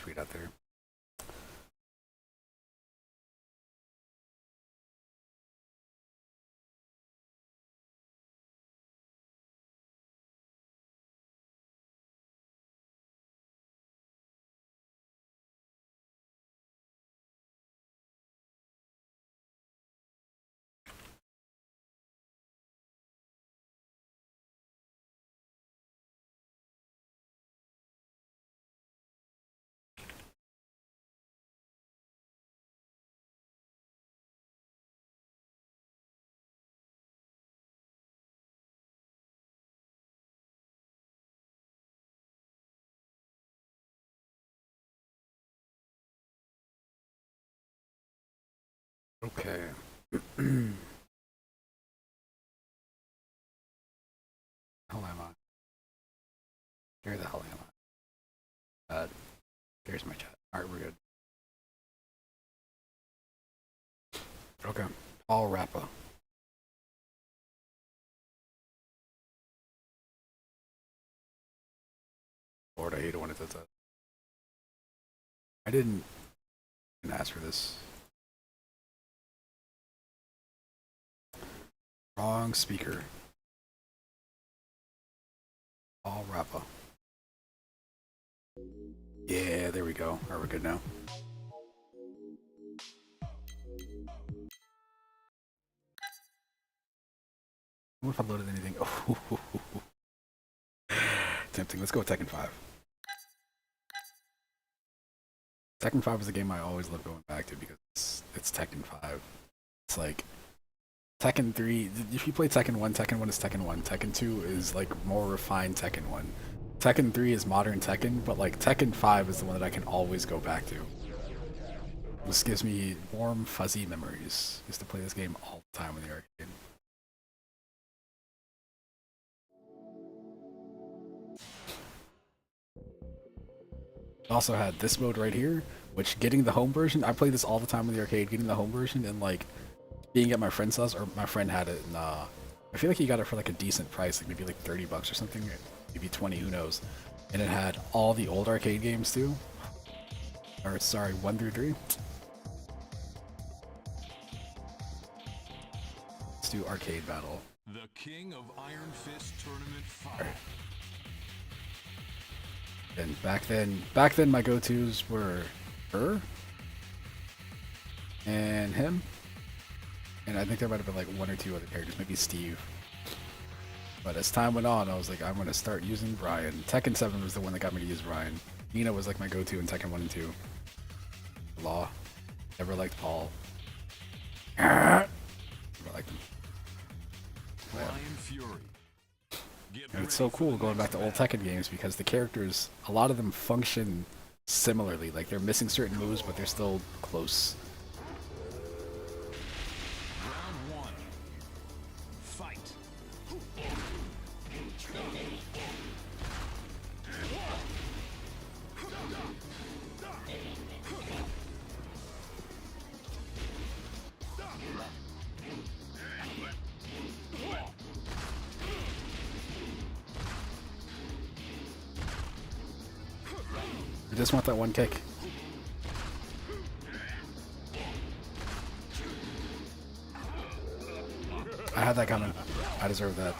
sweet out there. Okay. How am I? Where the hell am I? There's my chat. Alright, we're good. Okay. Paul Rappa. Lord, I hate it when it does that. I didn't ask for this. Wrong speaker. Paul Rappa. Yeah, there we go. Alright, we're good now. What if I loaded anything? Oh, tempting. Let's go with Tekken 5. Tekken 5 is a game I always love going back to because it's Tekken 5. It's like Tekken 3. If you play Tekken 1, Tekken 1 is Tekken 1. Tekken 2 is like more refined Tekken 1. Tekken 3 is modern Tekken, but like Tekken 5 is the one that I can always go back to. This gives me warm, fuzzy memories. I used to play this game all the time in the arcade. Also had this mode right here, which getting the home version, I played this all the time in the arcade, getting the home version and like being at my friend's house, or my friend had it, and I feel like he got it for like a decent price, like maybe like 30 bucks or something, maybe 20, who knows. And it had all the old arcade games too. Or sorry, 1 through 3. Let's do arcade battle. The King of Iron Fist Tournament 5. Right. And back then my go-tos were her and him, and I think there might have been like 1 or 2 other characters, maybe Steve. But as time went on, I was like, I'm gonna start using Brian. Tekken 7 was the one that got me to use Brian. Nina was like my go-to in Tekken 1 and 2. Law. Never liked Paul. Never liked him. Brian Fury. And it's so cool going back to old Tekken games because the characters, a lot of them function similarly. Like they're missing certain moves, but they're still close. Round 1. Fight. I just want that one kick. I had that coming. I deserve that.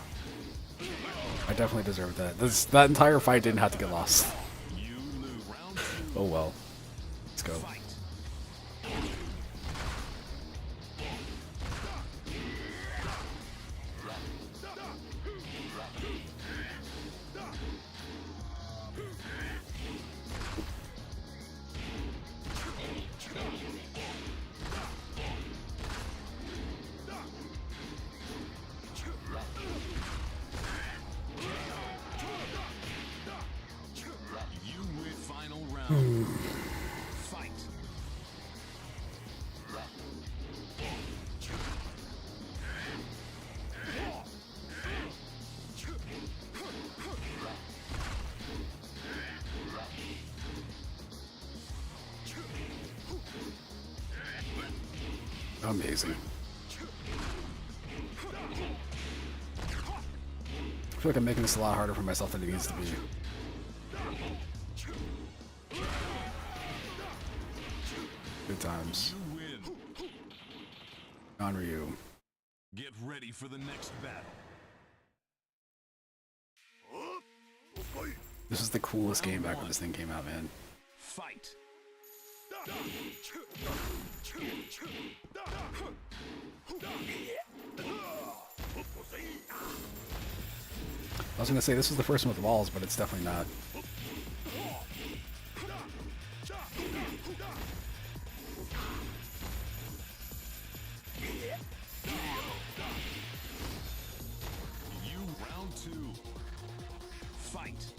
I definitely deserve that. That entire fight didn't have to get lost. Oh well. Let's go. Fight. Amazing. I feel like I'm making this a lot harder for myself than it needs to be. Good times. You win. On Ryu. Get ready for the next battle. This is the coolest game back when this thing came out, man. Fight. I was gonna say this was the first one with walls, but it's definitely not. You round two. Fight.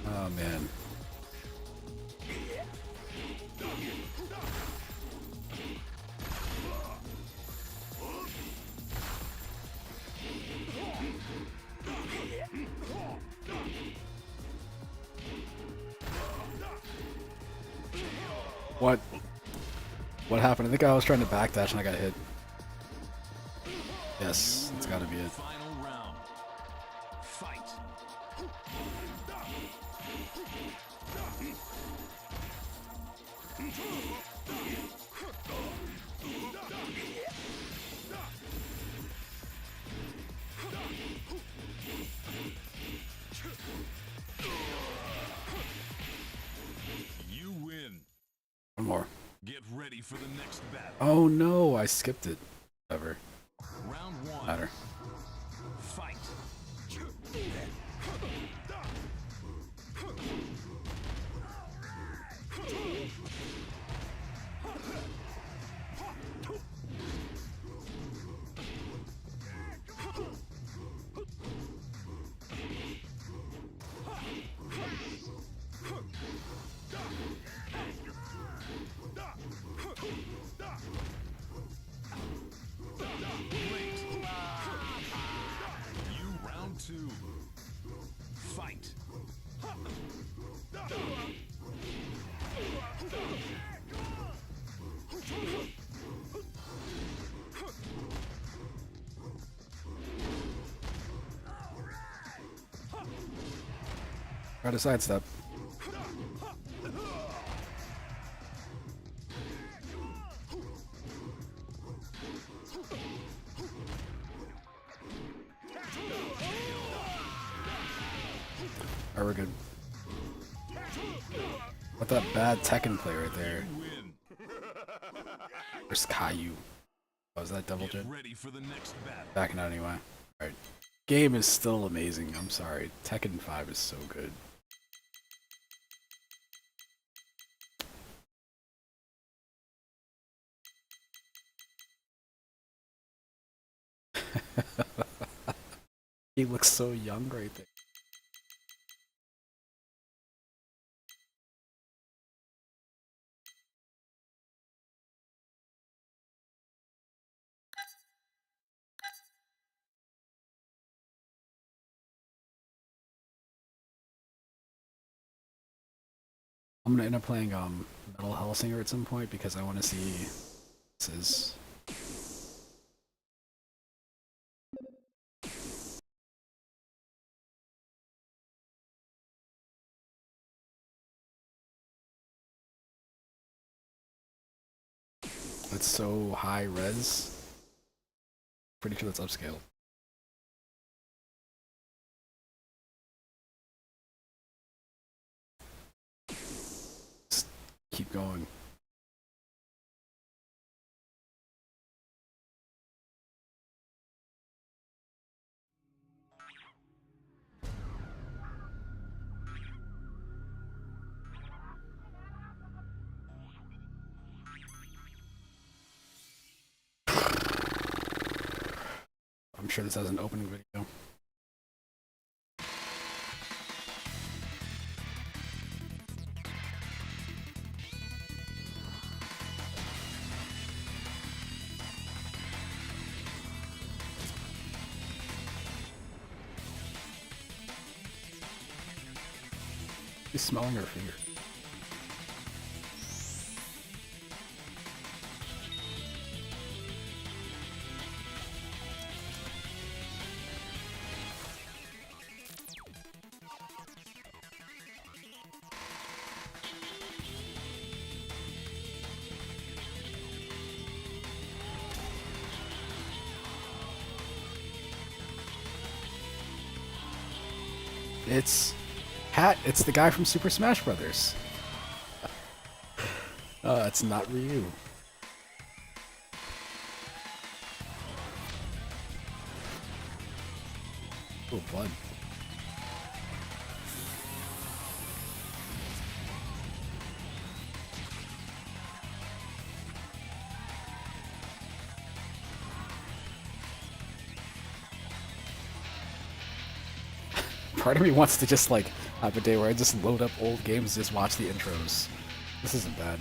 Oh man. What? What happened? I think I was trying to backdash and I got hit. Yes, that's gotta be it. Final round. Fight. You win. One more. Get ready for the next battle. Oh no, I skipped it. Whatever. Round one. Matter. Fight. You round two. Fight. Try to sidestep. Alright, we're good. What that bad Tekken play right there? Win. There's Caillou. Oh, was that double jet? Get ready for the next battle. Backing out anyway. Alright. Game is still amazing. I'm sorry. Tekken 5 is so good. He looks so young right there. I'm gonna end up playing Metal Hellsinger at some point because I want to see this is. It's so high res. Pretty sure that's upscaled. Just keep going. I'm sure this has an opening video. She's smelling her finger. It's Hat. It's the guy from Super Smash Brothers. It's not Ryu. Oh, blood. Part of me wants to just like have a day where I just load up old games, just watch the intros. This isn't bad.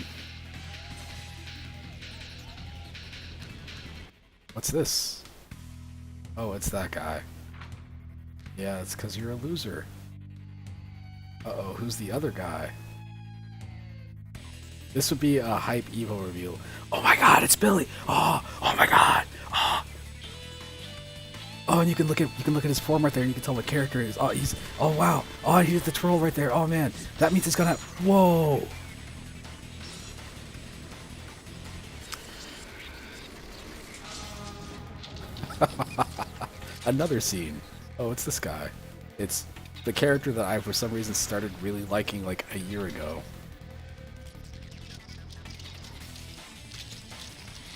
What's this? Oh, it's that guy. Yeah, it's because you're a loser. Uh-oh, who's the other guy? This would be a hype Evo reveal. Oh my god, it's Billy! Oh my god! Oh, and you can look at his form right there, and you can tell what character it is. Oh wow! Oh, he's the troll right there. Oh man, that means it's gonna. Whoa! Another scene. Oh, it's this guy. It's the character that I, for some reason, started really liking like a year ago.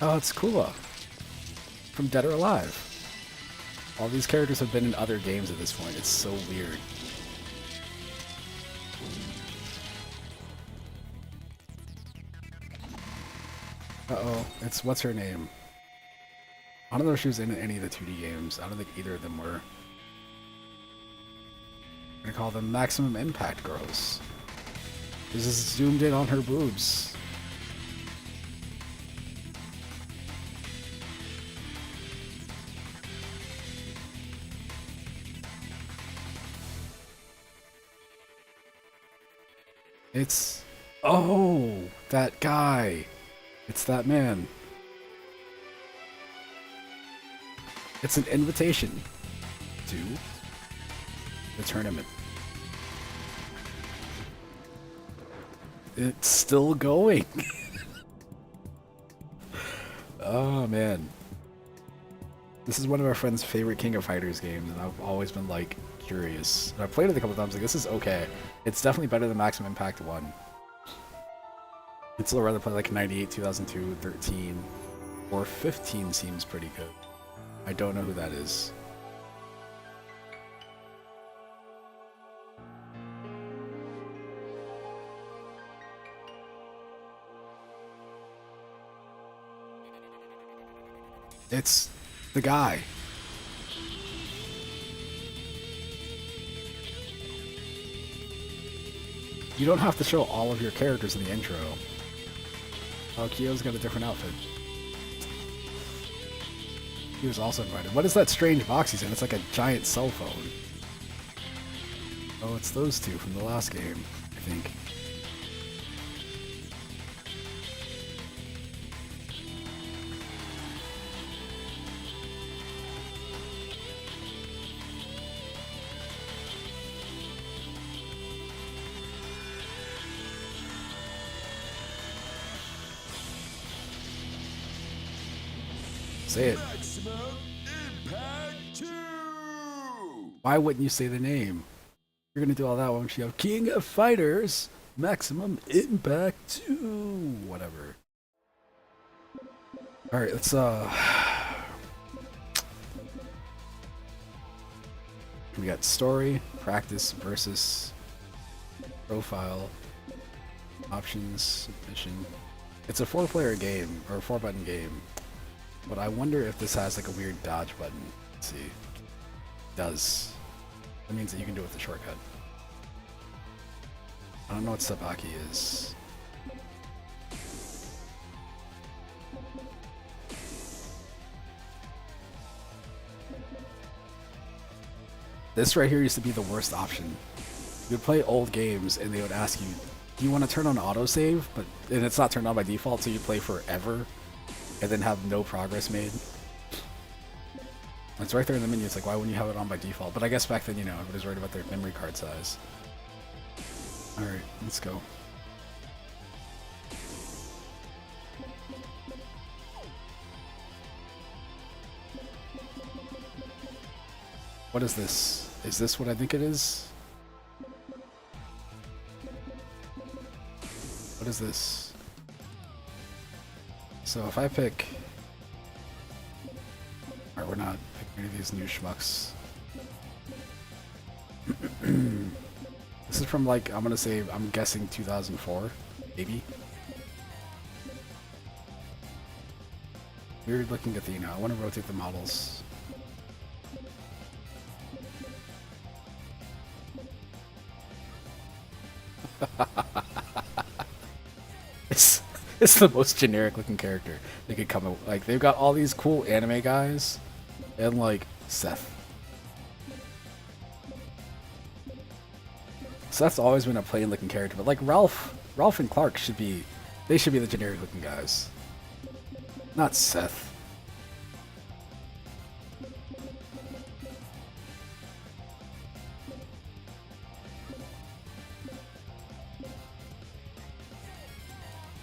Oh, it's Kula from Dead or Alive. All these characters have been in other games at this point. It's so weird. Uh-oh, it's what's her name? I don't know if she was in any of the 2D games. I don't think either of them were. I'm gonna call them Maximum Impact Girls. This is zoomed in on her boobs. It's... Oh! That guy! It's that man. It's an invitation to the tournament. It's still going. Oh man. This is one of our friend's favorite King of Fighters games, and I've always been like curious. And I played it a couple times, like this is okay. It's definitely better than Maximum Impact 1. I'd still rather play like 98, 2002, 13, or 15 seems pretty good. I don't know who that is. It's the guy. You don't have to show all of your characters in the intro. Oh, Kyo's got a different outfit. He was also invited. What is that strange box he's in? It's like a giant cell phone. Oh, it's those two from the last game, I think. Say it. Maximum Impact 2! Why wouldn't you say the name? You're gonna do all that, won't you? Have King of Fighters, Maximum Impact 2, whatever. All right, let's we got story, practice versus profile, options, submission. It's a 4-player game or a 4-button game. But I wonder if this has like a weird dodge button. Let's see. It does. That means that you can do it with the shortcut. I don't know what Sabaki is. This right here used to be the worst option. You would play old games and they would ask you, do you want to turn on autosave? And it's not turned on by default, so you play forever. And then have no progress made. It's right there in the menu. It's like, why wouldn't you have it on by default? But I guess back then, you know, everybody's worried about their memory card size. Alright, let's go. What is this? Is this what I think it is? What is this? So if I pick... Alright, we're not picking any of these new schmucks. This is from like, I'm gonna say, I'm guessing 2004, maybe. Weird looking Athena. I want to rotate the models. It's the most generic looking character they could come up. Like they've got all these cool anime guys, and like Seth. Seth's always been a plain looking character, but like Ralph and Clark should be, they should be the generic looking guys, not Seth.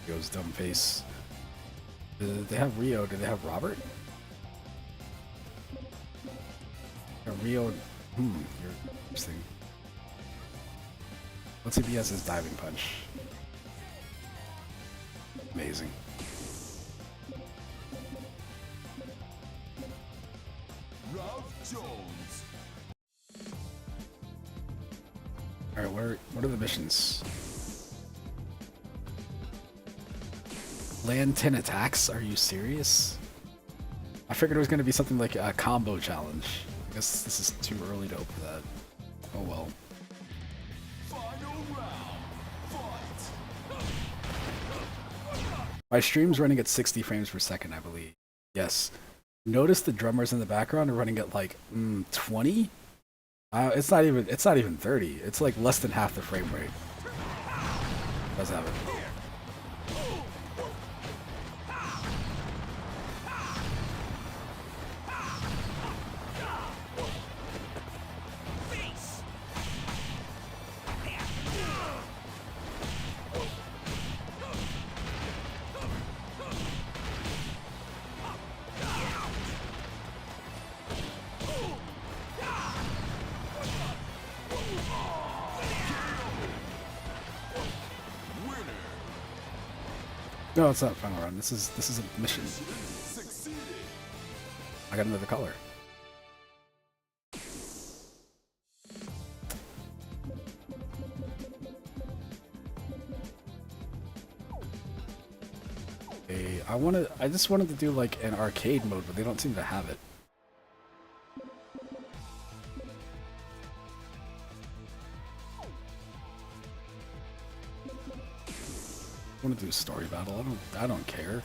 Goes dumb face. Did they have Rio? Did they have Robert? Rio. You're interesting. Let's see if he has his diving punch. Amazing. Ralph Jones. Alright, what are the missions? Land 10 attacks? Are you serious? I figured it was going to be something like a combo challenge. I guess this is too early to open that. Oh well. Final round. Fight. My stream's running at 60 frames per second, I believe. Yes. Notice the drummers in the background are running at like 20? It's not even 30. It's like less than half the frame rate. Let's have it. No, it's not final round. This is a mission. Succeeded. I got another color. Okay, I just wanted to do like an arcade mode, but they don't seem to have it. I want to do a story battle. I don't care.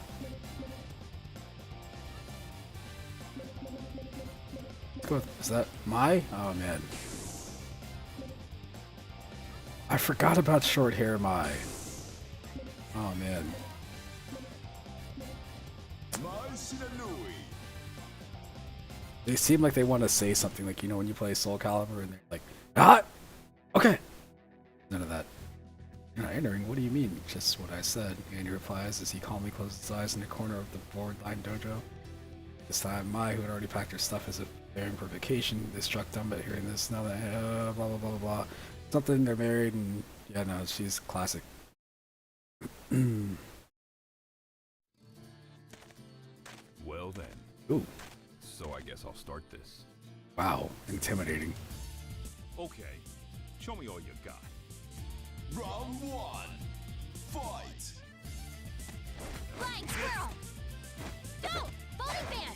Let's go with, is that my? Oh man. I forgot about short hair Mai. Oh man. Mai Shiranui. They seem like they want to say something, like, you know, when you play Soul Calibur and they're like, ah! Okay! None of that. You're not entering, what do you mean? Just what I said. Andy replies as he calmly closes his eyes in the corner of the board-lined dojo. This time, Mai, who had already packed her stuff as if preparing for vacation, is struck dumb at hearing this. Now that, blah, blah, blah, blah, blah. Something, they're married, and yeah, no, she's classic. Well then. Ooh. So I guess I'll start this. Wow, intimidating. Okay. Show me all you got. Round one. Fight. Flying squirrel! Go! Bowling fan!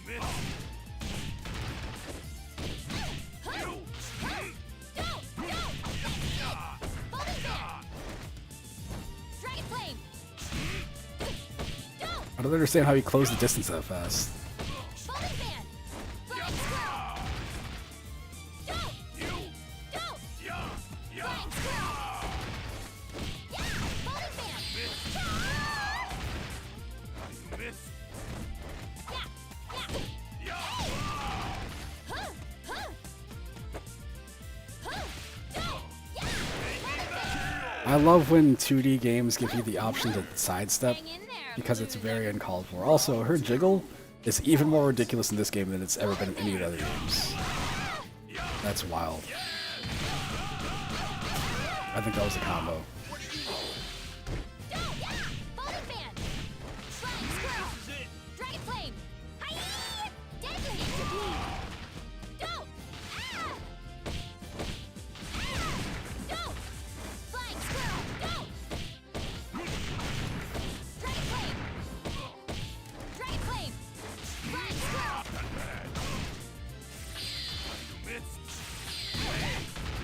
Go! Go! Bowling fan! Dragon flame! Go! I don't understand how he closed the distance that fast. Bowling fan! Flying squirrel! Go! Go! Flying squirrel! Yeah! Bowling fan! Miss. Yeah! Huh! Huh! Huh! Go! Yeah! Bowling fan! I love when 2D games give you the option to sidestep, Hang in there, because it's loser. very uncalled for. Also, her jiggle is even more ridiculous in this game than it's ever been in any of the other games. That's wild. I think that was a combo. Yeah!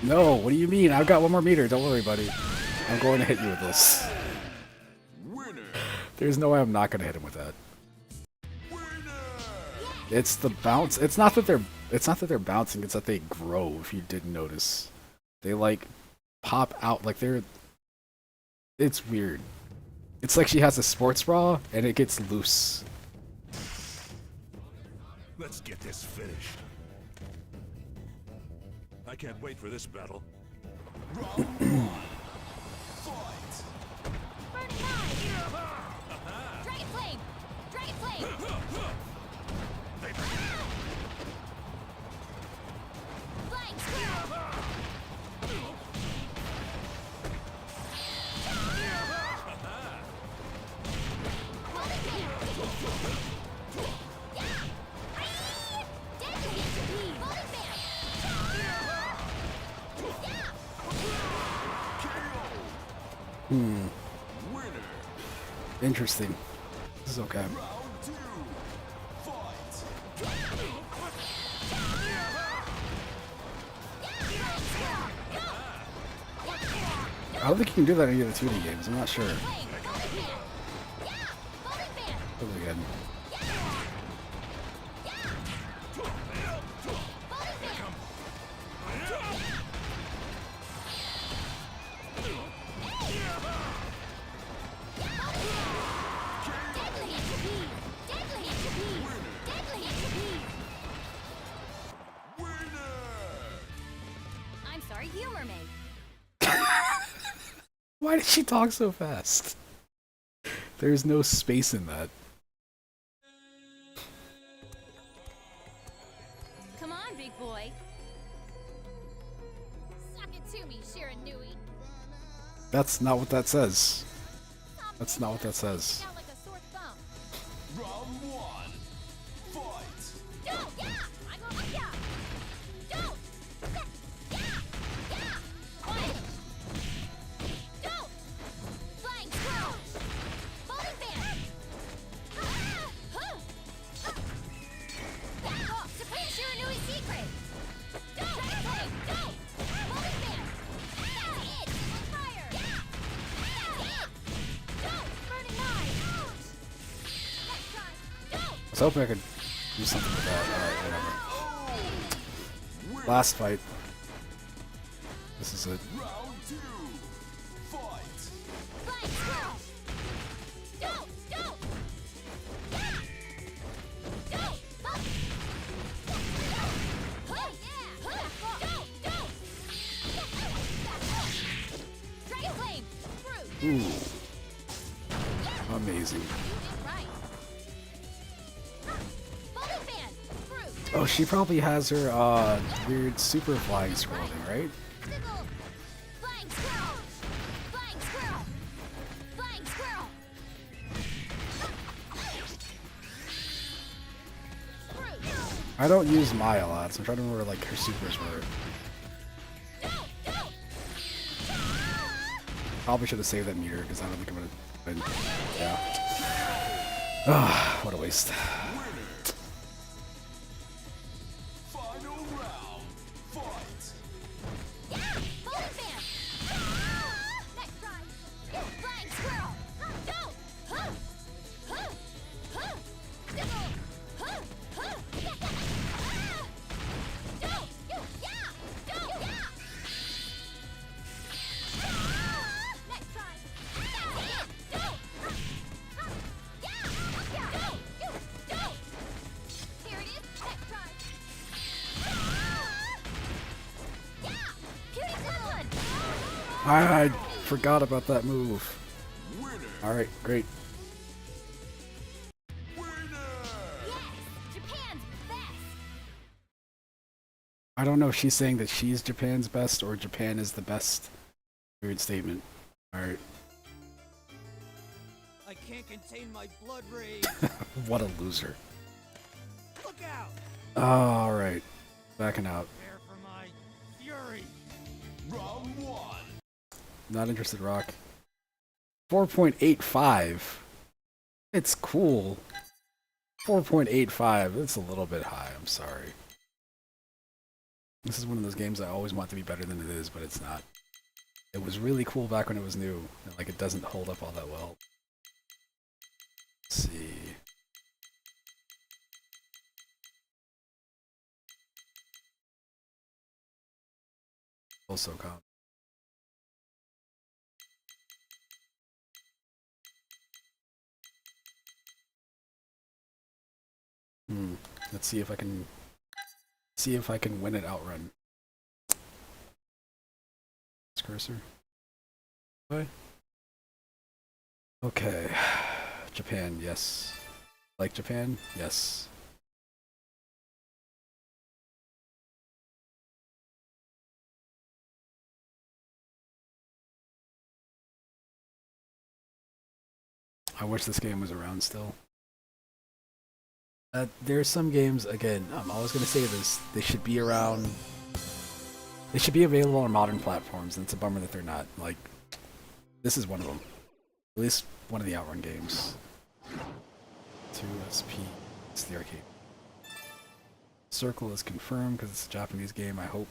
No, what do you mean? I've got one more meter. Don't worry, buddy. I'm going to hit you with this. There's no way I'm not going to hit him with that. It's the bounce. It's not that they're bouncing. It's that they grow. If you didn't notice, they like pop out like they're. It's weird. It's like she has a sports bra and it gets loose. Let's get this finished. I can't wait for this battle. Round 1. Fight. Burning Knife! Dragon Flame! Dragon Flame! Flying Squirrel! Golden Bear! Yeah! Aye! Deadly HP! Golden Bear! Yeah! Winner. Interesting. This is okay. Round 2. Fight. I don't think you can do that in any of the 2D games. I'm not sure. Flame! Golden Bear! Yeah! Golden Bear! Really good. Deadly HP! Deadly HP! Deadly HP! Winner. I'm sorry, humor me. Why did she talk so fast? There's no space in that. Come on, big boy. Suck it to me, Shiranui. That's not what that says. That's not what that says. Out like a sore thumb. Round 1. Fight. Don't! Yeah! I'm a yeah! Don't! Yeah! Yeah! Quiet! Don't! Flying Squirrel! Folding Bear! Back off! Supreme Shiranui's secret! Don't! Dragon Flame! Don't! Folding Bear! That's it! On fire! Yeah! That's it! Don't! Burning Knife! Next time! Don't! I was hoping I could do something with that. Alright, whatever. Last fight. This is it. Round 2. Fight. Flying Squirrel! Don't! Don't! Don't! Yeah! Don't! Dragon Flame! Fruit! Ooh. Amazing. You did right. Folding Fan! Fruit! Oh, she probably has her weird super flying scroll thing, right? Sizzle! Flying Squirrel! Flying Squirrel! Flying Squirrel! Fruit! I don't use Mai a lot, so I'm trying to remember like her supers were. Probably should have saved that meter because I don't think I'm gonna win. Yeah. Ah, what a waste. Final round. Fight. Folding Fan! Next try! Flying Squirrel! Don't! Sizzle! Don't! Yeah! Don't! Yeah! Next try! Don't! Yeah! Don't! Here it is! Next try! Yeah! Cutie Sizzle! I forgot about that move. Winner. Alright, great. Winner. Yes! Japan's best! I don't know if she's saying that she's Japan's best or Japan is the best. Weird statement. Alright. I can't contain my blood rage. What a loser. Look out! Alright. Backing out. Prepare for my fury. Round 1. Not interested, Rock. 4.85. It's cool. 4.85. That's a little bit high. I'm sorry. This is one of those games I always want to be better than it is, but it's not. It was really cool back when it was new, and like it doesn't hold up all that well. Let's see. Also comp. Let's see if I can win it outrun. This cursor. Okay. Japan, yes. Like Japan? Yes. I wish this game was around still. There's some games, again, I'm always going to say this, they should be around, they should be available on modern platforms, and it's a bummer that they're not. Like, this is one of them. At least one of the Outrun games. 2SP, it's the arcade. Circle is confirmed because it's a Japanese game, I hope.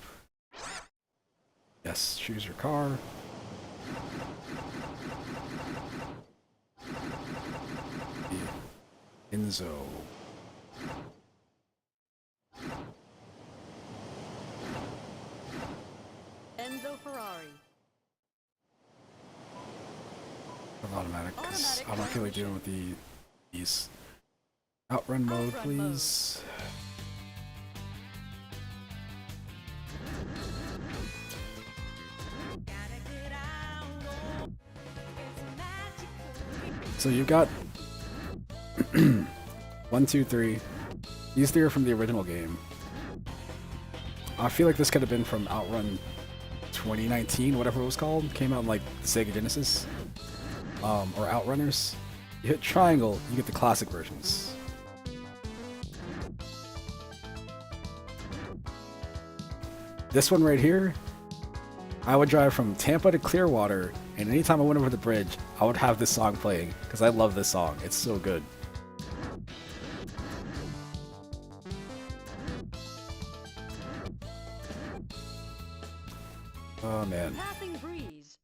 Yes, choose your car. Enzo. Enzo Ferrari. Automatic, because I'm not really dealing with these. Outrun mode, please. So you got 1, 2, 3. These three are from the original game. I feel like this could have been from Outrun 2019, whatever it was called. Came out in like the Sega Genesis. Or Outrunners. You hit triangle, you get the classic versions. This one right here, I would drive from Tampa to Clearwater, and anytime I went over the bridge, I would have this song playing, because I love this song. It's so good. Oh man. Passing breeze.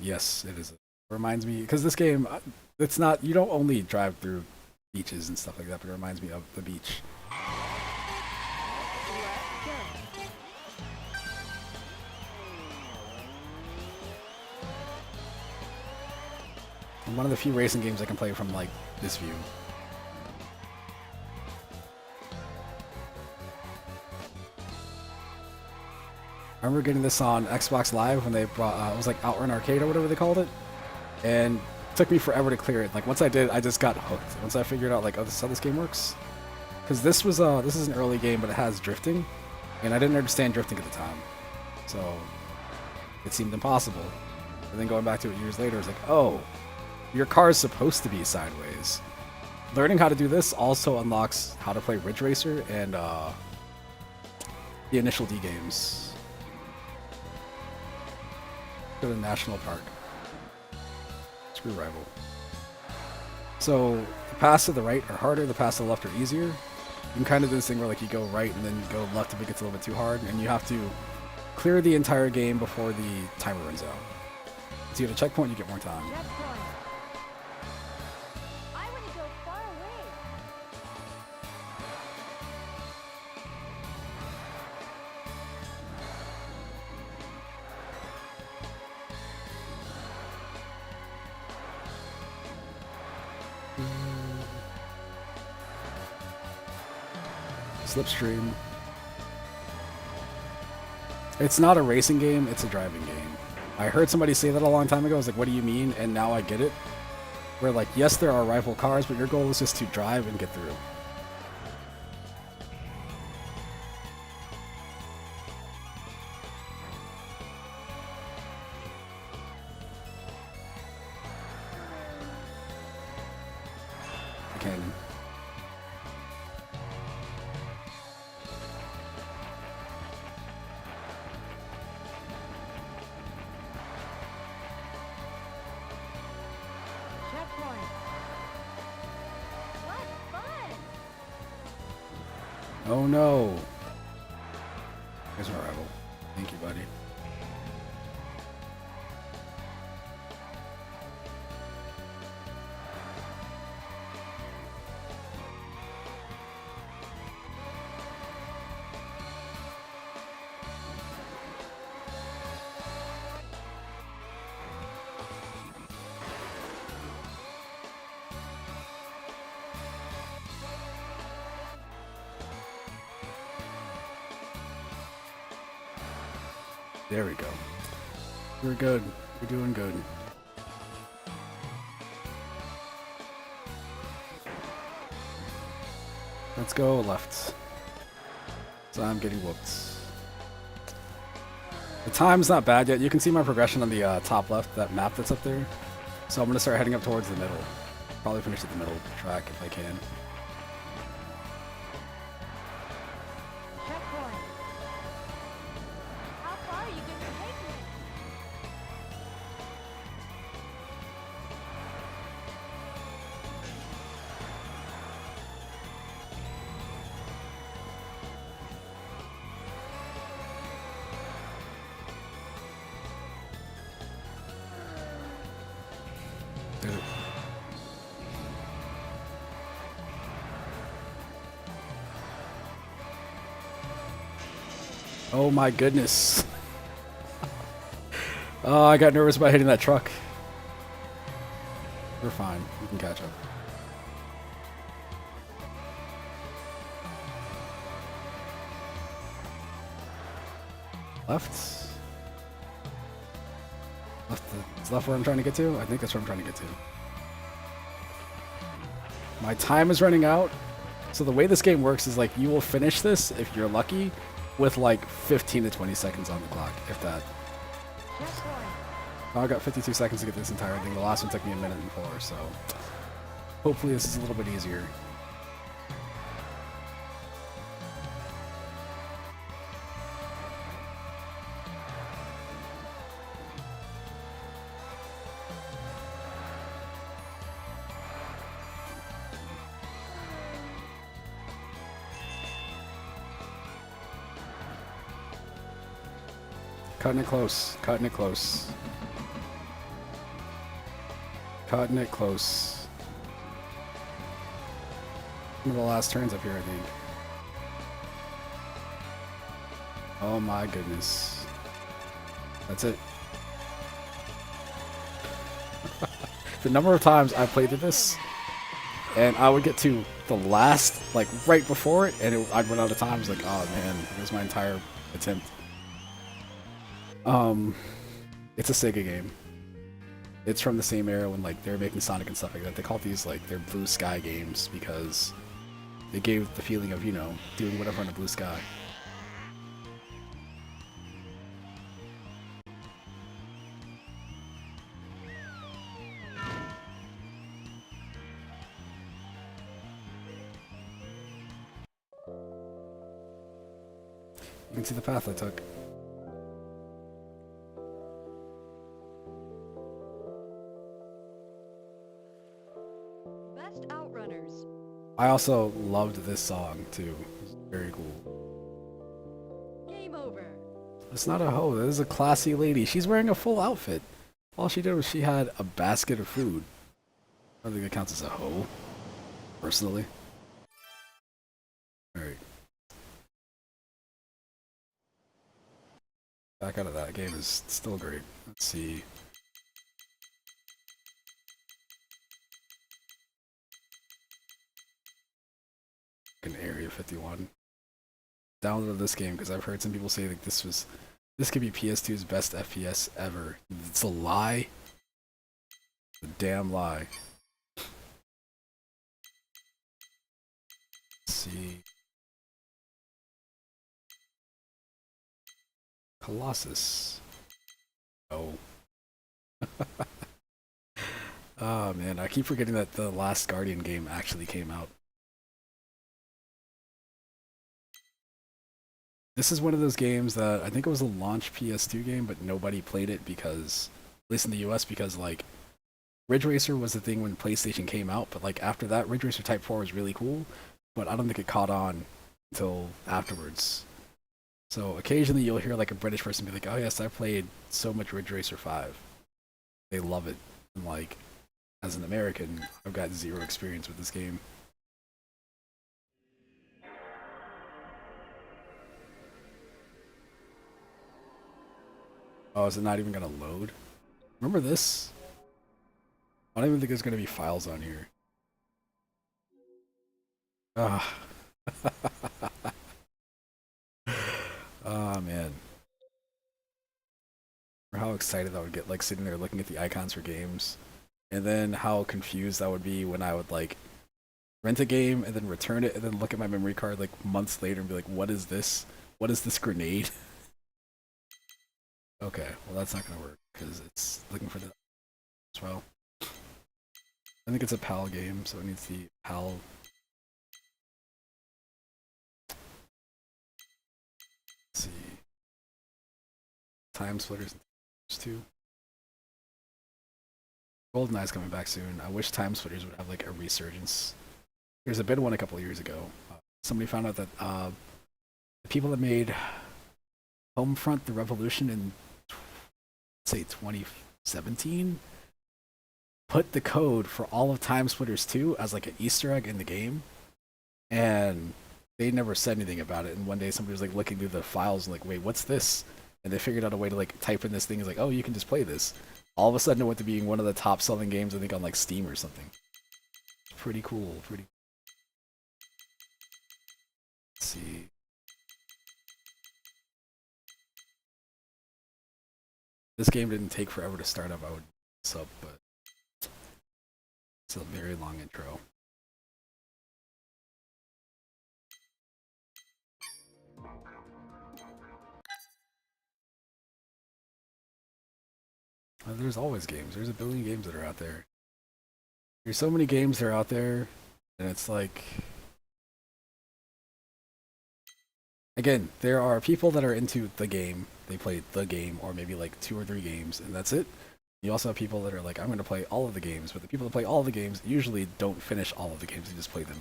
Yes, it is. It reminds me, because this game, it's not, you don't only drive through beaches and stuff like that, but it reminds me of the beach. Let's go. And one of the few racing games I can play from like this view. I remember getting this on Xbox Live when they brought, it was like Outrun Arcade or whatever they called it, and it took me forever to clear it. Like once I did, I just got hooked. Once I figured out like, oh, this is how this game works. Because this was this is an early game, but it has drifting, and I didn't understand drifting at the time, so it seemed impossible. And then going back to it years later, it's like, oh, your car is supposed to be sideways. Learning how to do this also unlocks how to play Ridge Racer and the Initial D games. Go to the National Park. Screw Rival. So the paths to the right are harder, the paths to the left are easier. You can kind of do this thing where like you go right and then you go left if it gets a little bit too hard, and you have to clear the entire game before the timer runs out. So you hit a checkpoint, you get more time. Checkpoint. I want to go far away. Slipstream. It's not a racing game, it's a driving game. I heard somebody say that a long time ago. I was like, what do you mean? And now I get it. Where like, yes, there are rival cars, but your goal is just to drive and get through. Canyon. Checkpoint. What fun! Oh no. There's my rival. Thank you, buddy. There we go. We're good. We're doing good. Let's go left. So I'm getting whooped. The time's not bad yet. You can see my progression on the top left, that map that's up there. So I'm going to start heading up towards the middle. Probably finish at the middle of the track if I can. Checkpoint. How far are you going to take me? Did it. Oh my goodness. Oh, I got nervous about hitting that truck. We're fine. We can catch up. Left? Left, is left where I'm trying to get to? I think that's where I'm trying to get to. My time is running out. So the way this game works is like you will finish this, if you're lucky, with like 15 to 20 seconds on the clock, if that. Checkpoint. Oh, I got 52 seconds to get this entire thing. The last one took me a minute and 4, so hopefully this is a little bit easier. Cutting it close. Cutting it close. Cutting it close. One of the last turns up here, I think. Oh my goodness. That's it. The number of times I played this, and I would get to the last, like right before it, and I'd run out of time. I was like, oh man, here's my entire attempt. It's a Sega game. It's from the same era when like they were making Sonic and stuff like that. They call these like their blue sky games because they gave the feeling of, you know, doing whatever in a blue sky. You can see the path I took. Best Outrunners. I also loved this song too. It was very cool. Game over. It's not a hoe. This is a classy lady. She's wearing a full outfit. All she did was she had a basket of food. I don't think it counts as a hoe, personally. Alright. Back out of that game is still great. Let's see. In Area 51. Downloaded this game because I've heard some people say like this could be PS2's best FPS ever. It's a lie. A damn lie. Let's see. Colossus. Oh. Oh man, I keep forgetting that the last Guardian game actually came out. This is one of those games that I think it was a launch PS2 game, but nobody played it because, at least in the US, because like Ridge Racer was the thing when PlayStation came out, but like after that, Ridge Racer Type 4 was really cool, but I don't think it caught on until afterwards. So occasionally you'll hear like a British person be like, "Oh yes, I played so much Ridge Racer 5." They love it. And like, as an American, I've got zero experience with this game. Oh, is it not even gonna load? Remember this? I don't even think there's gonna be files on here. Ah. Oh man. Or how excited I would get like sitting there looking at the icons for games. And then how confused I would be when I would like rent a game and then return it and then look at my memory card like months later and be like, what is this? What is this grenade? Okay, well that's not gonna work because it's looking for the as well. I think it's a PAL game, so it needs the PAL. Let's see. Time Splitters 2. GoldenEye's coming back soon. I wish Time Splitters would have like a resurgence. There's been one a couple of years ago. Somebody found out that the people that made Homefront: The Revolution in say 2017 put the code for all of Time Splitters 2 as like an Easter egg in the game, and they never said anything about it. And one day somebody was like looking through the files and like, wait, what's this? And they figured out a way to like type in this thing. Is like, oh, you can just play this. All of a sudden, it went to being one of the top selling games, I think, on like Steam or something. Pretty cool. Pretty. Let's see. This game didn't take forever to start up. I would sub, but it's a very long intro. There's always games. There's a billion games that are out there. There's so many games that are out there, and it's like... Again, there are people that are into the game. They play the game, or maybe like 2 or 3 games, and that's it. You also have people that are like, I'm going to play all of the games, but the people that play all of the games usually don't finish all of the games, they just play them.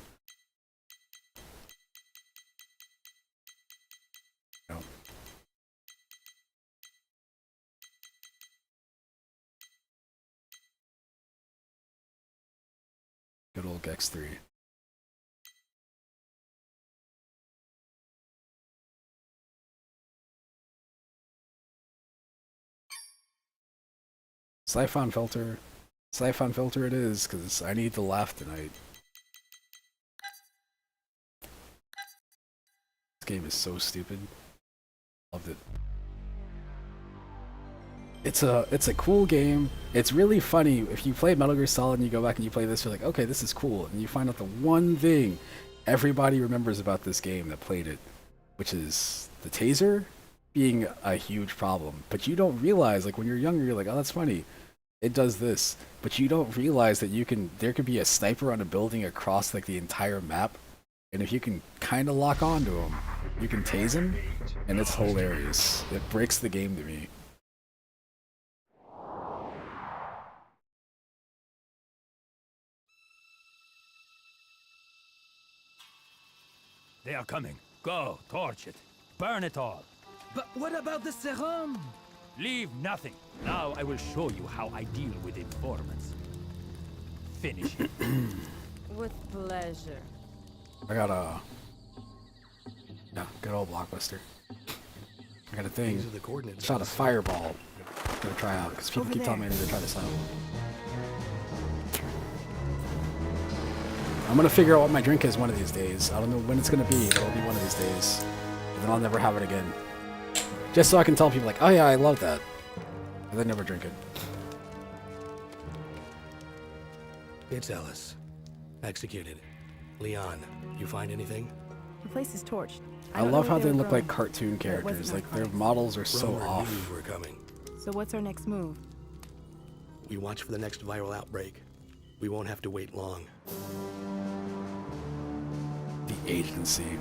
You know? Good old Gex 3. Siphon filter. Siphon filter it is, because I need to laugh tonight. This game is so stupid. Loved it. It's a cool game. It's really funny. If you play Metal Gear Solid and you go back and you play this, you're like, okay, this is cool. And you find out the one thing everybody remembers about this game that played it, which is the taser being a huge problem. But you don't realize, like when you're younger, you're like, oh, that's funny. It does this. But you don't realize that there could be a sniper on a building across like the entire map. And if you can kind of lock onto him, you can tase him. And it's hilarious. It breaks the game to me. They are coming. Go, torch it. Burn it all. But what about the serum? Leave nothing. Now I will show you how I deal with informants. Finish it. With pleasure. I got a... Yeah, good old Blockbuster. I got a thing. These are the coordinates. Shot a fireball. I'm gonna try out, because people keep telling me I need to try this out. I'm gonna figure out what my drink is one of these days. I don't know when it's gonna be, but it'll be one of these days. And then I'll never have it again. Just so I can tell people like, oh yeah, I love that. And then never drink it. It's Ellis. Executed. Leon, you find anything? The place is torched. I love how they look like cartoon characters. Like their models are so Romer off. knew you were coming. So what's our next move? We watch for the next viral outbreak. We won't have to wait long. The agency.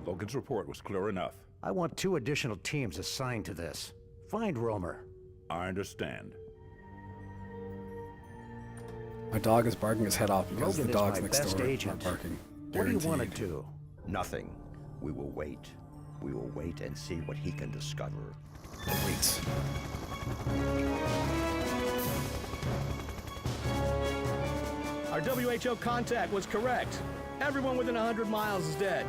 Logan's report was clear enough. I want 2 additional teams assigned to this. Find Romer. I understand. My dog is barking his head off because Logan the is dogs my next best door agent. are barking. What do you want to Guaranteed. do? Nothing. We will wait. We will wait and see what he can discover. Wait. Our WHO contact was correct. Everyone within 100 miles is dead.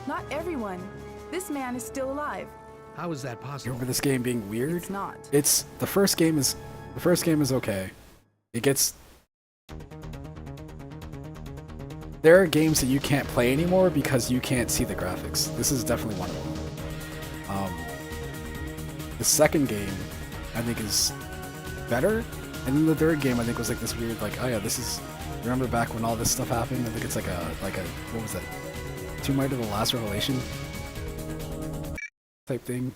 Not everyone. This man is still alive. How is that You possible? remember this game being weird? It's not. It's the first game is okay. It gets there are games that you can't play anymore because you can't see the graphics. This is definitely one of them. The second game I think is better, and then the third game I think was like this weird like, oh yeah, this is remember back when all this stuff happened? I think it's like a what was that? Tomb Raider: The Last Revelation type thing.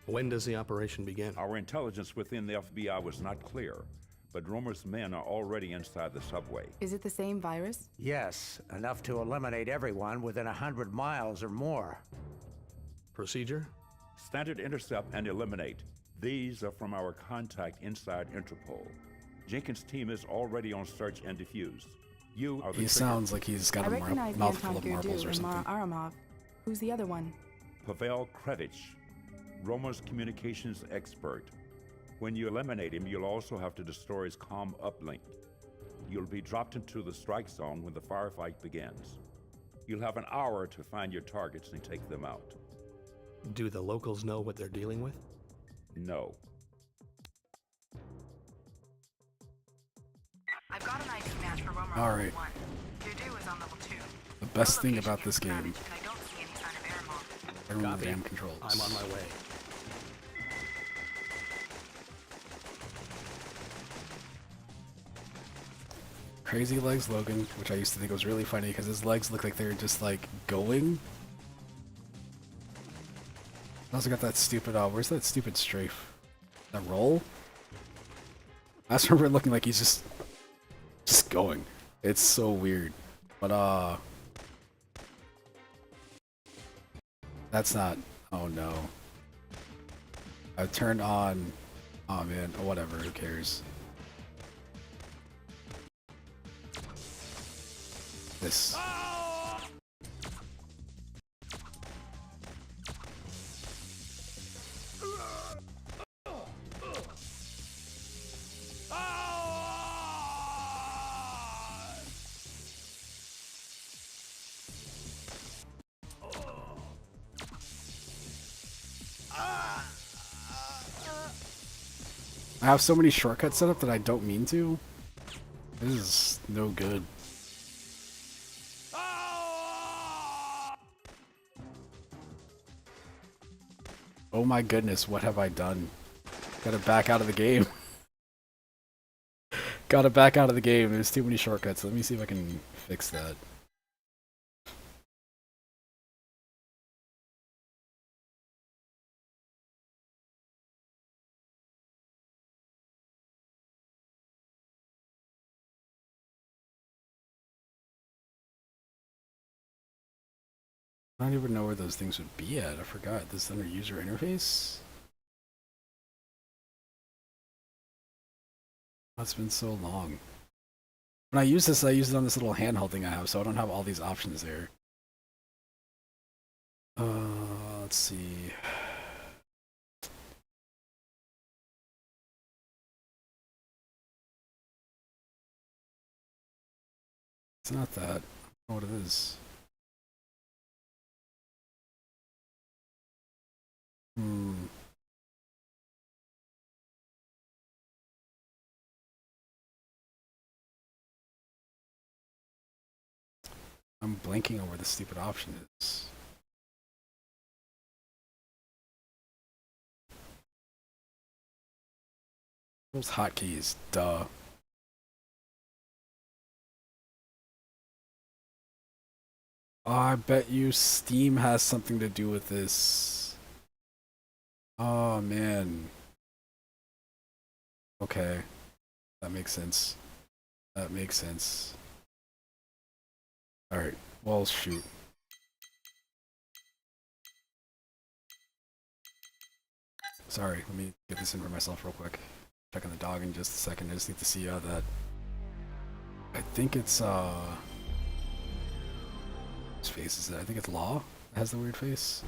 When does the operation begin? Our intelligence within the FBI was not clear, but Romer's men are already inside the subway. Is it the same virus? Yes, enough to eliminate everyone within 100 miles or more. Procedure? Standard intercept and eliminate. These are from our contact inside Interpol. Jenkins' team is already on search and defuse. You are the He sounds like he's got I a recognize mouthful Anton of marbles Gurdu or and Mara something. Aramov. Who's the other one? Pavel Krevich, Romer's communications expert. When you eliminate him, you'll also have to destroy his comm uplink. You'll be dropped into the strike zone when the firefight begins. You'll have an hour to find your targets and take them out. Do the locals know what they're dealing with? No. I've got an ID match for Roma All right. 1. Gurdu is on level 2. The best thing about this game, I don't see any sign of Aramov. I remember the Copy. damn controls. I'm on my way. Crazy Legs Logan, which I used to think was really funny because his legs look like they're just like going. I also got that stupid, where's that stupid strafe? That roll? I just remember it looking like he's just going. It's so weird. But, that's not, oh no. I turned on, oh man, oh, whatever, who cares? This. I have so many shortcuts set up that I don't mean to. This is no good. Oh my goodness, what have I done? Gotta back out of the game. Gotta back out of the game. There's too many shortcuts. Let me see if I can fix that. I don't even know where those things would be at. I forgot. This is under user interface? That's been so long. When I use this, I use it on this little handheld thing I have, so I don't have all these options there. Let's see. It's not that. I don't know what it is. I'm blanking on where the stupid option is. Those hotkeys, duh. Oh, I bet you Steam has something to do with this. Oh man. Okay. That makes sense. That makes sense. Alright, well, shoot. Sorry, let me get this in for myself real quick. Checking the dog in just a second. I just need to see that. I think it's whose face is it? I think it's Law that has the weird face.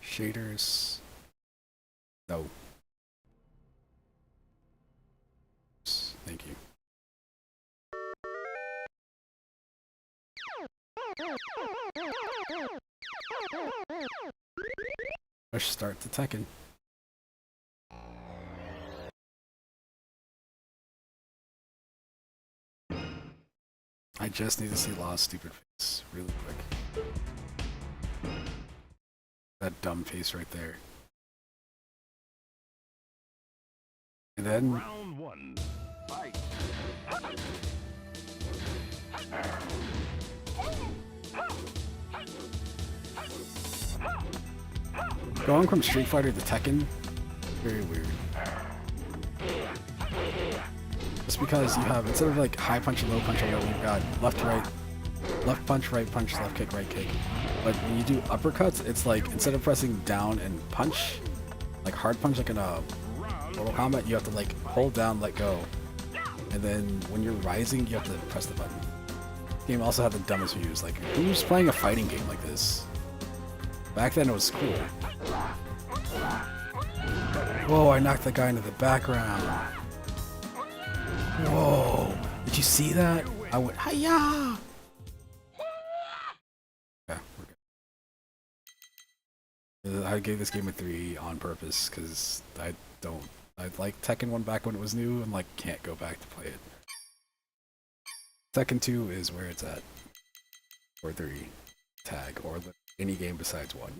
Shaders. No. Thank you. Push start to Tekken. I just need to see Law's stupid face really quick. That dumb face right there. And then Round 1. Fight. going from Street Fighter to Tekken, very weird. Just because you have, instead of like high punch and low punch, you've got left, right, left punch, left kick, right kick. But when you do uppercuts, it's like, instead of pressing down and punch, like hard punch like in a Mortal Kombat, you have to like hold down, let go. And then when you're rising, you have to press the button. This game also had the dumbest views. Like, who's playing a fighting game like this? Back then it was cool. Whoa, I knocked the guy into the background. Whoa, did you see that? I went, hiya! Yeah, we're good. I gave this game a 3 on purpose, because I like Tekken 1 back when it was new, and like can't go back to play it. Tekken 2 is where it's at. Or 3. Tag, or any game besides 1.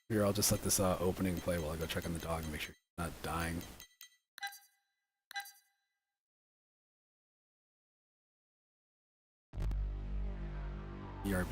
Here, I'll just let this opening play while I go check on the dog and make sure he's not dying. ERB.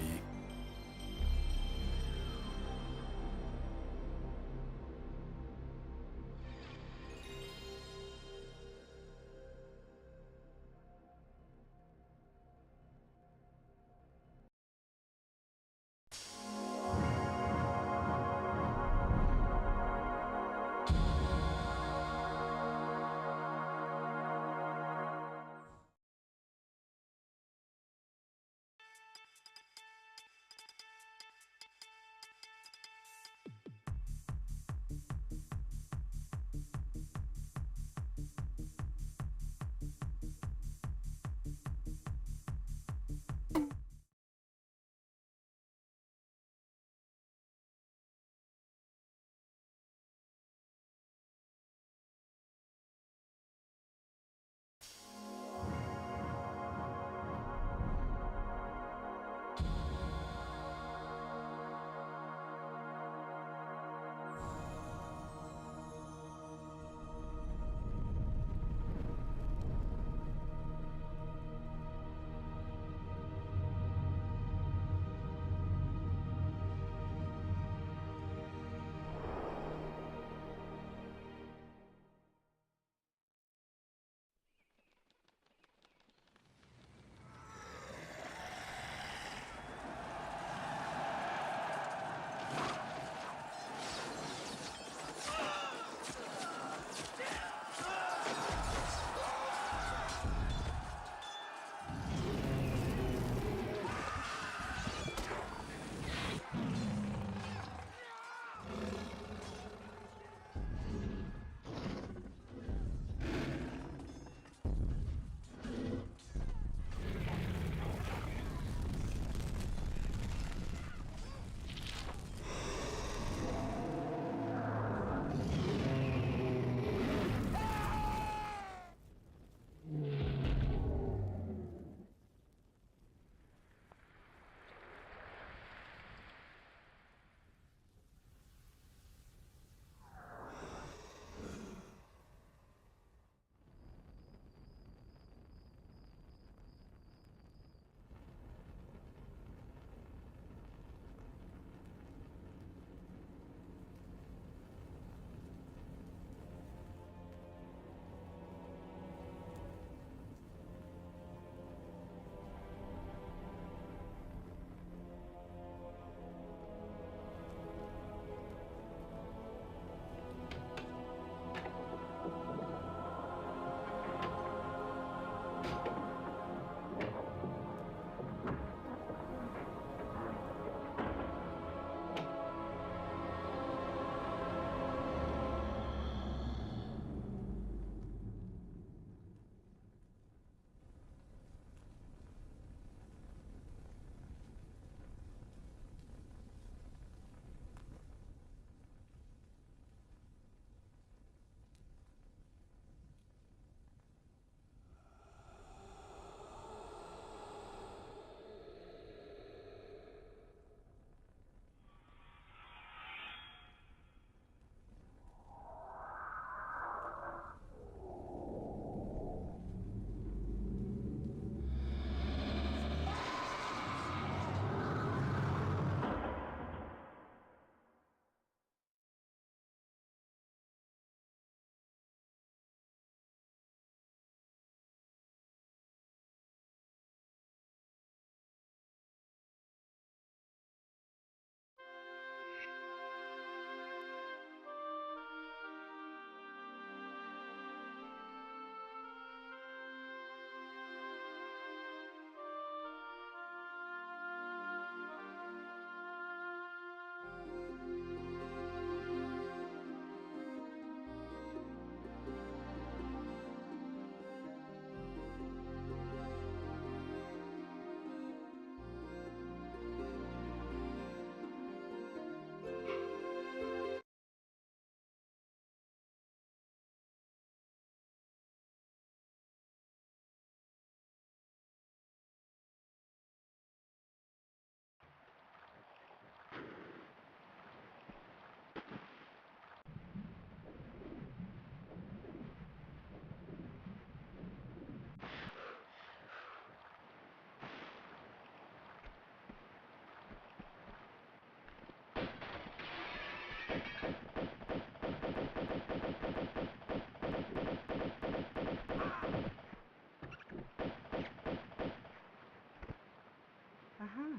Uh-huh.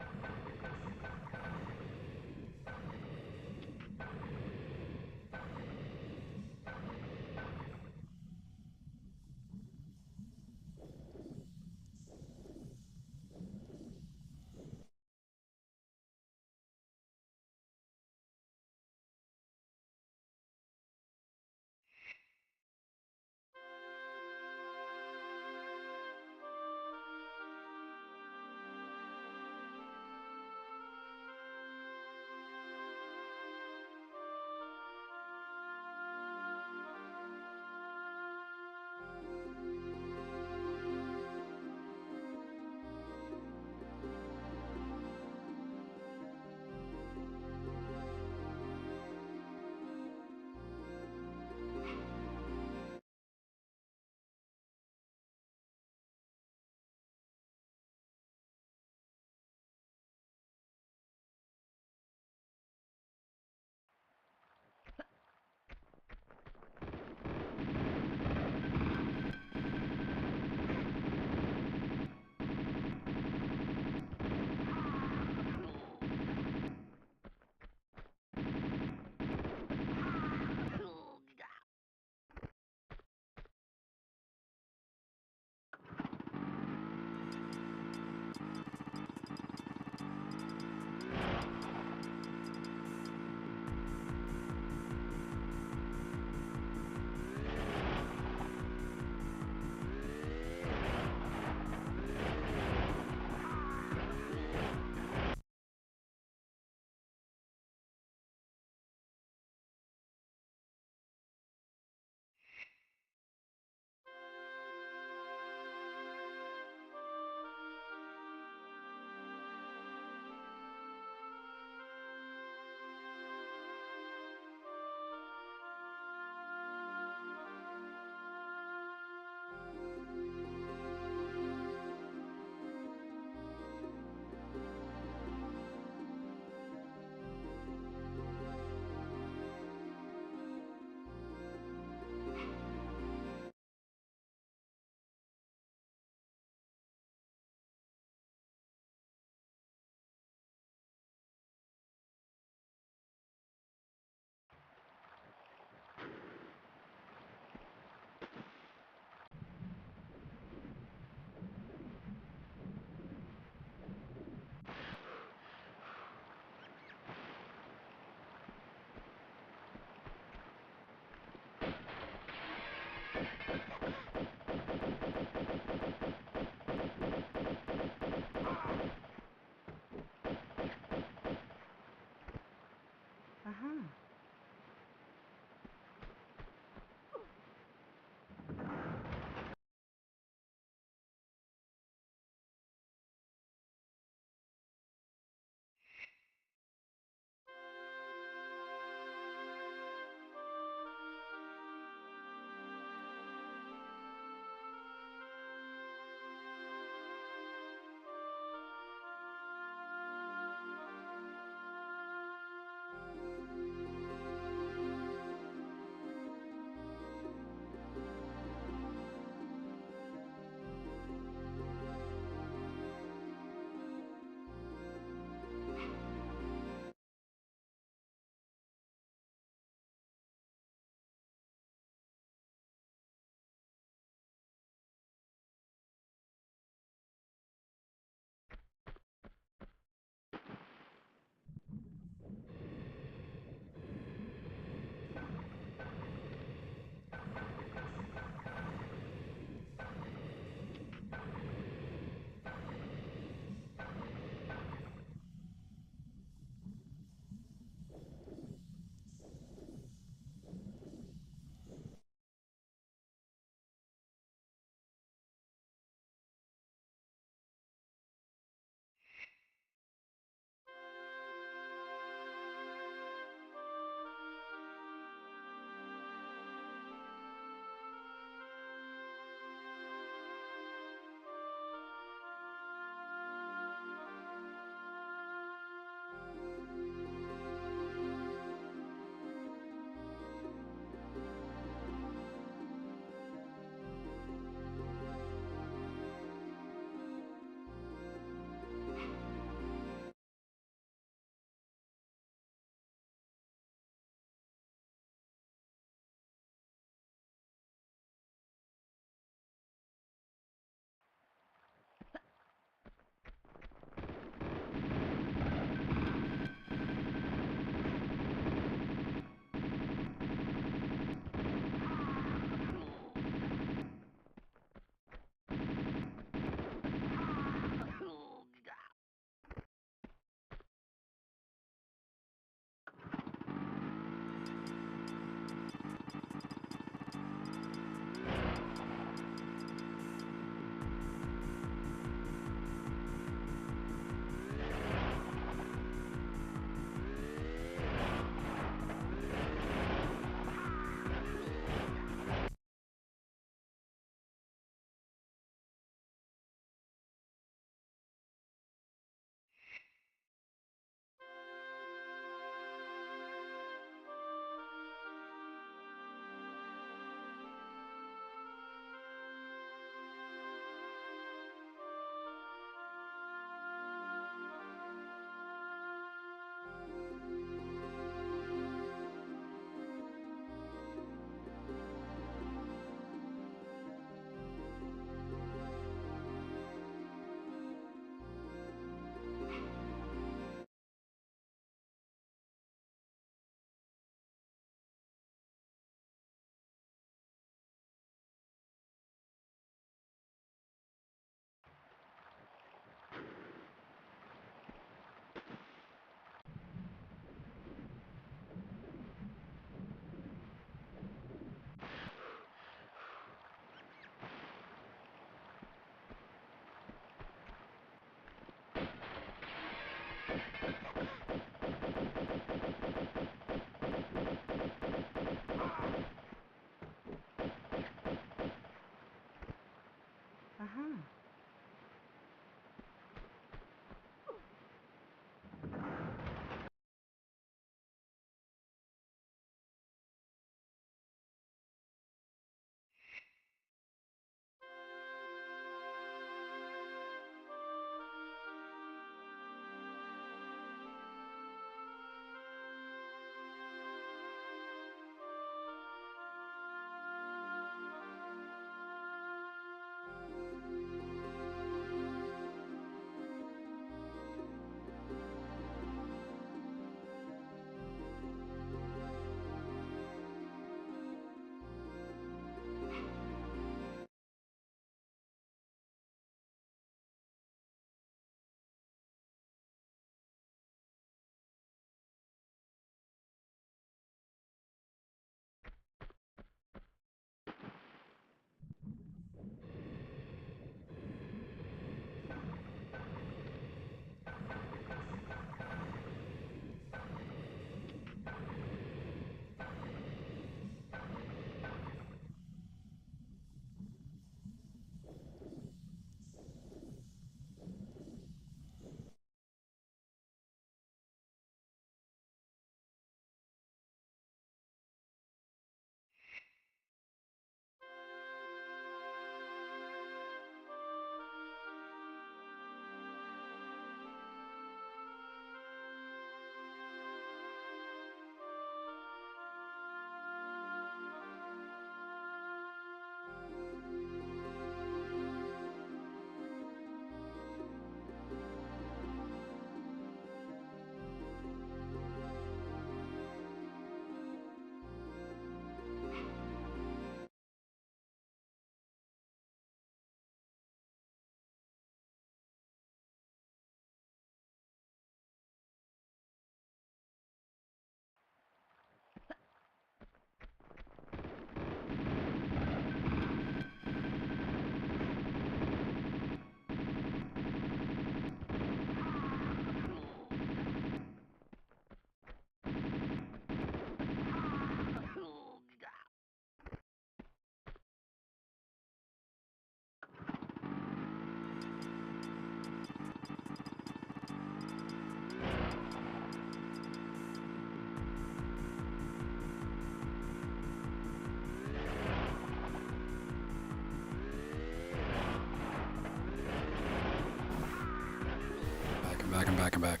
back, I'm back, I'm back.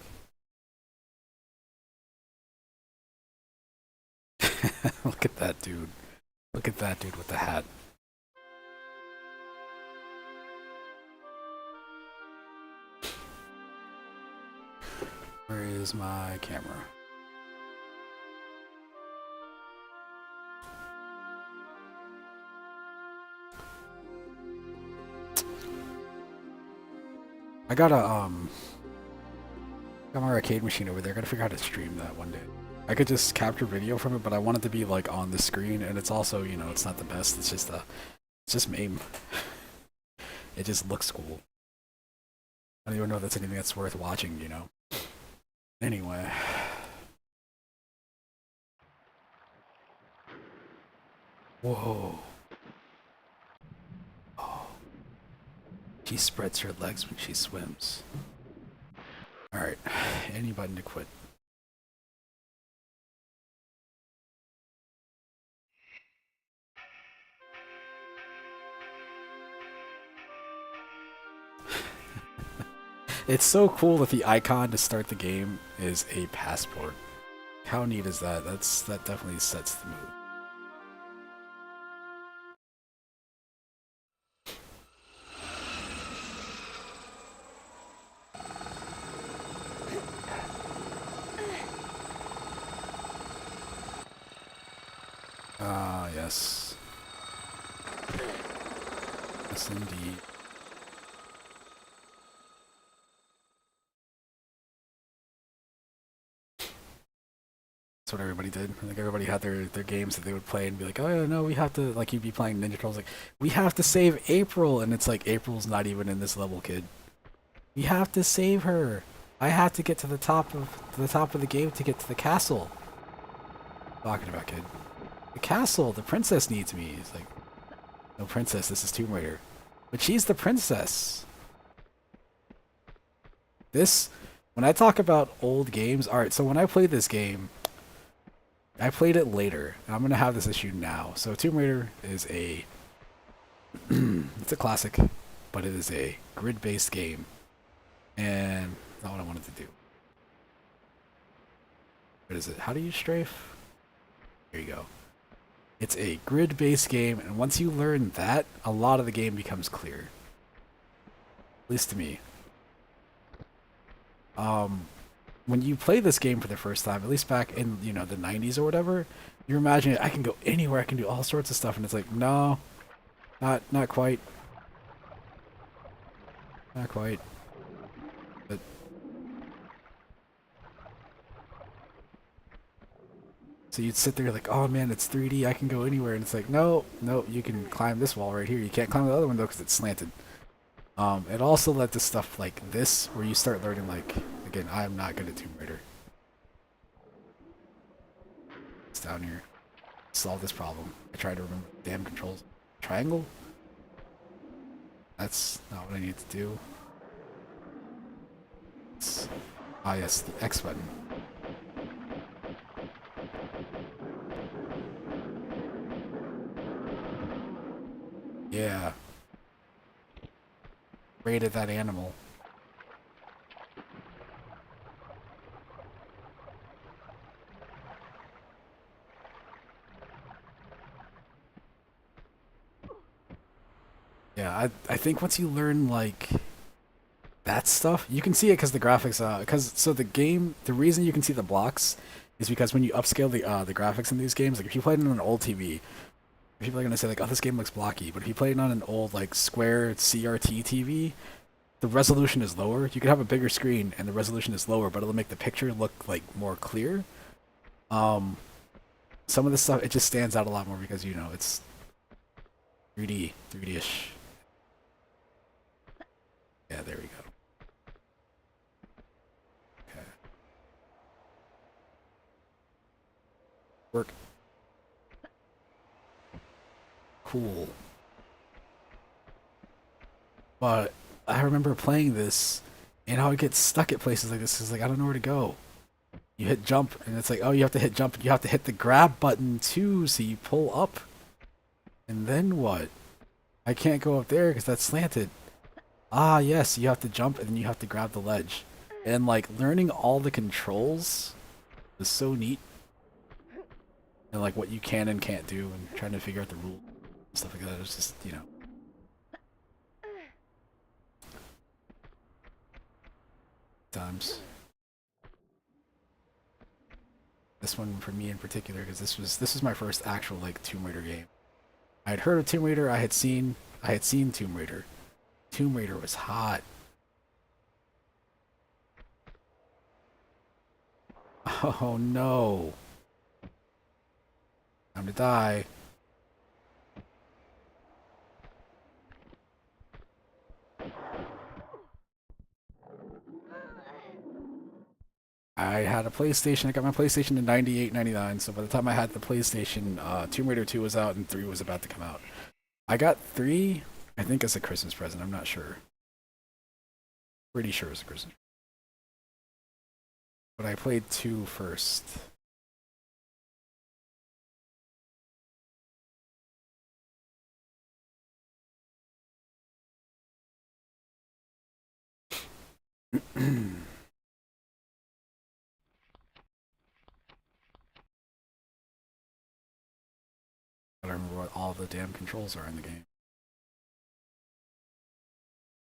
Look at that dude. Look at that dude with the hat. Where is my camera? I got my arcade machine over there. Gotta figure out how to stream that one day. I could just capture video from it, but I want it to be like on the screen, and it's also, you know, it's not the best. It's just MAME. It just looks cool. I don't even know if that's anything that's worth watching, you know. Anyway. Whoa. Oh. She spreads her legs when she swims. Alright, any button to quit. It's so cool that the icon to start the game is a passport. How neat is that? That definitely sets the mood. Ah, yes. Yes, indeed. That's what everybody did. I think everybody had their games that they would play and be like, oh yeah, no, we have to, like, you'd be playing Ninja Turtles, like, we have to save April, and it's like, April's not even in this level, kid. We have to save her. I have to get to the top of the game to get to the castle. Talking about, kid. The castle, the princess needs me. It's like, no princess, this is Tomb Raider. But she's the princess. This, when I talk about old games, alright, so when I played this game, I played it later. I'm gonna have this issue now. So Tomb Raider is a it's a classic, but it is a grid-based game, and not what I wanted to do. What is it? How do you strafe? There you go. It's a grid-based game, and once you learn that, a lot of the game becomes clear. At least to me. When you play this game for the first time, at least back in, you know, the 90s or whatever, you're imagining I can go anywhere, I can do all sorts of stuff, and it's like, no, not quite. Not quite. But so you'd sit there like, oh man, it's 3D, I can go anywhere, and it's like, no, you can climb this wall right here. You can't climb the other one though because it's slanted. It also led to stuff like this, where you start learning, like, again, I'm not good at Tomb Raider. It's down here. Solve this problem. I tried to remember the damn controls. Triangle? That's not what I need to do. Ah yes, the X button. Yeah. Raided that animal. Yeah, I think once you learn, like, that stuff, you can see it because the graphics, so the game, the reason you can see the blocks is because when you upscale the graphics in these games, like if you played it on an old TV, people are gonna say like, oh, this game looks blocky, but if you play it on an old, like, square CRT TV, the resolution is lower. You could have a bigger screen and the resolution is lower, but it'll make the picture look, like, more clear. Some of the stuff, it just stands out a lot more because, you know, it's 3D-ish. Yeah, there we go. Okay. Work. Cool. But I remember playing this, and I would get stuck at places like this. It's like, I don't know where to go. You hit jump, and it's like, oh, you have to hit jump, and you have to hit the grab button too, so you pull up. And then what? I can't go up there because that's slanted. Ah, yes, you have to jump, and then you have to grab the ledge. And like learning all the controls was so neat. And like what you can and can't do, and trying to figure out the rules and stuff like that. It was just, you know. Times. This one for me in particular, because this was my first actual like Tomb Raider game. I had heard of Tomb Raider, I had seen Tomb Raider. Tomb Raider was hot. Oh no. Time to die. I had a PlayStation. I got my PlayStation in 98, 99. So by the time I had the PlayStation, Tomb Raider 2 was out and 3 was about to come out. I got 3, I think, as a Christmas present. I'm not sure. Pretty sure it was a Christmas. But I played 2 first. I don't remember what all the damn controls are in the game.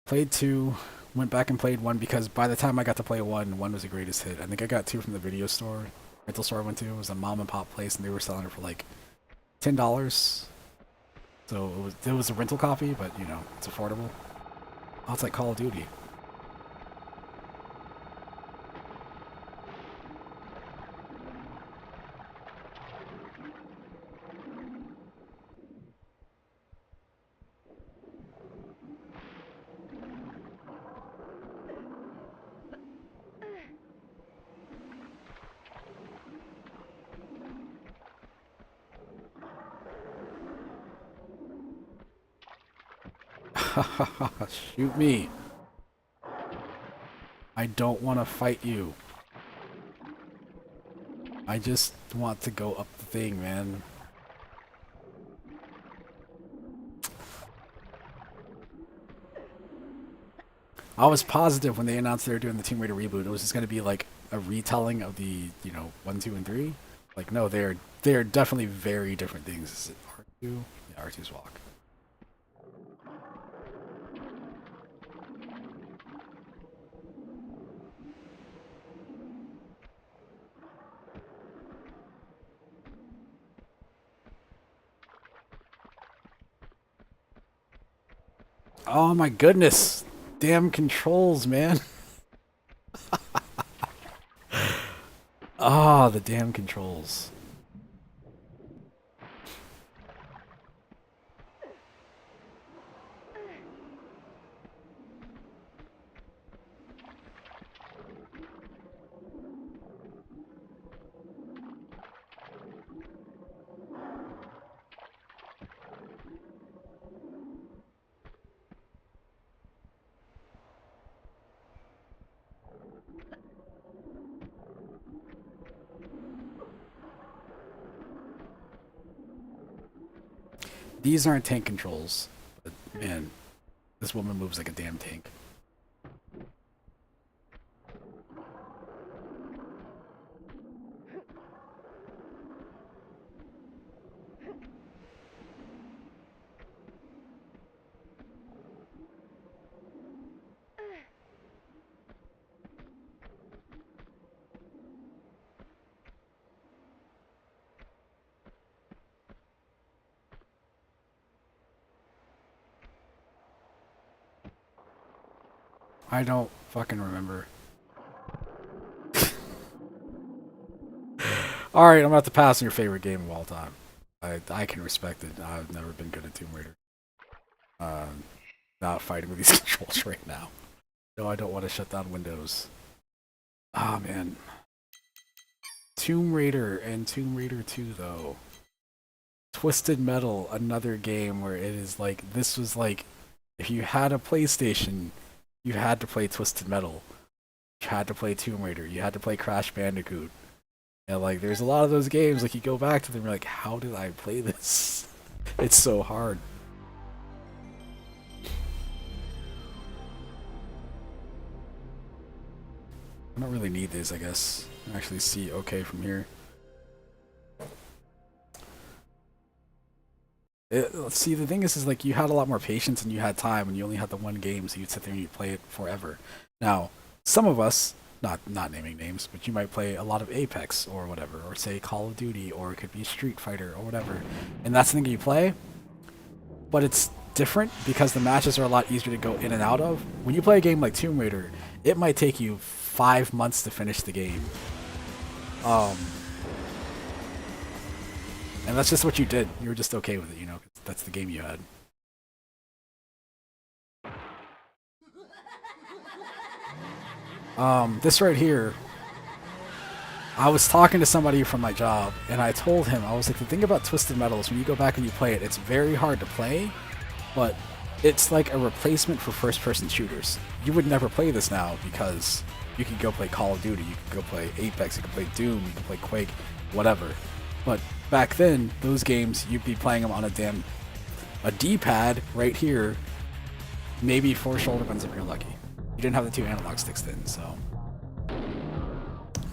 Played 2, went back and played 1 because by the time I got to play 1, 1 was the greatest hit. I think I got 2 from the video store, rental store I went to. It was a mom and pop place, and they were selling it for like $10. So it was a rental copy, but you know, it's affordable. Oh, it's like Call of Duty. Shoot me. I don't want to fight you. I just want to go up the thing, man. I was positive when they announced they were doing the Tomb Raider reboot, it was just going to be like a retelling of the, you know, 1, 2, and 3. Like, no, they're definitely very different things. Is it R2? Yeah, R2's walk. Oh my goodness. Damn controls, man. Ah, the damn controls. These aren't tank controls, but man, this woman moves like a damn tank. I don't fucking remember. Alright, I'm about to pass on your favorite game of all time. I can respect it. I've never been good at Tomb Raider. Not fighting with these controls right now. No, I don't want to shut down Windows. Ah, man. Tomb Raider and Tomb Raider 2, though. Twisted Metal, another game where it is like, this was like, if you had a PlayStation, you had to play Twisted Metal. You had to play Tomb Raider. You had to play Crash Bandicoot. And like, there's a lot of those games, like you go back to them, you're like, how did I play this? It's so hard. I don't really need these, I guess. I can actually see okay from here. Let's see, the thing is like you had a lot more patience and you had time and you only had the one game, so you'd sit there and you'd play it forever. Now, some of us, not naming names, but you might play a lot of Apex or whatever, or say Call of Duty, or it could be Street Fighter or whatever, and that's the thing you play, but it's different because the matches are a lot easier to go in and out of. When you play a game like Tomb Raider, it might take you 5 months to finish the game. And that's just what you did. You were just okay with it, you know, 'cause that's the game you had. This right here, I was talking to somebody from my job, and I told him, I was like, the thing about Twisted Metal is when you go back and you play it, it's very hard to play, but it's like a replacement for first-person shooters. You would never play this now because you could go play Call of Duty, you could go play Apex, you could play Doom, you could play Quake, whatever. But back then, those games, you'd be playing them on a D-pad right here, maybe 4 shoulder buttons if you're lucky. You didn't have the 2 analog sticks then, so.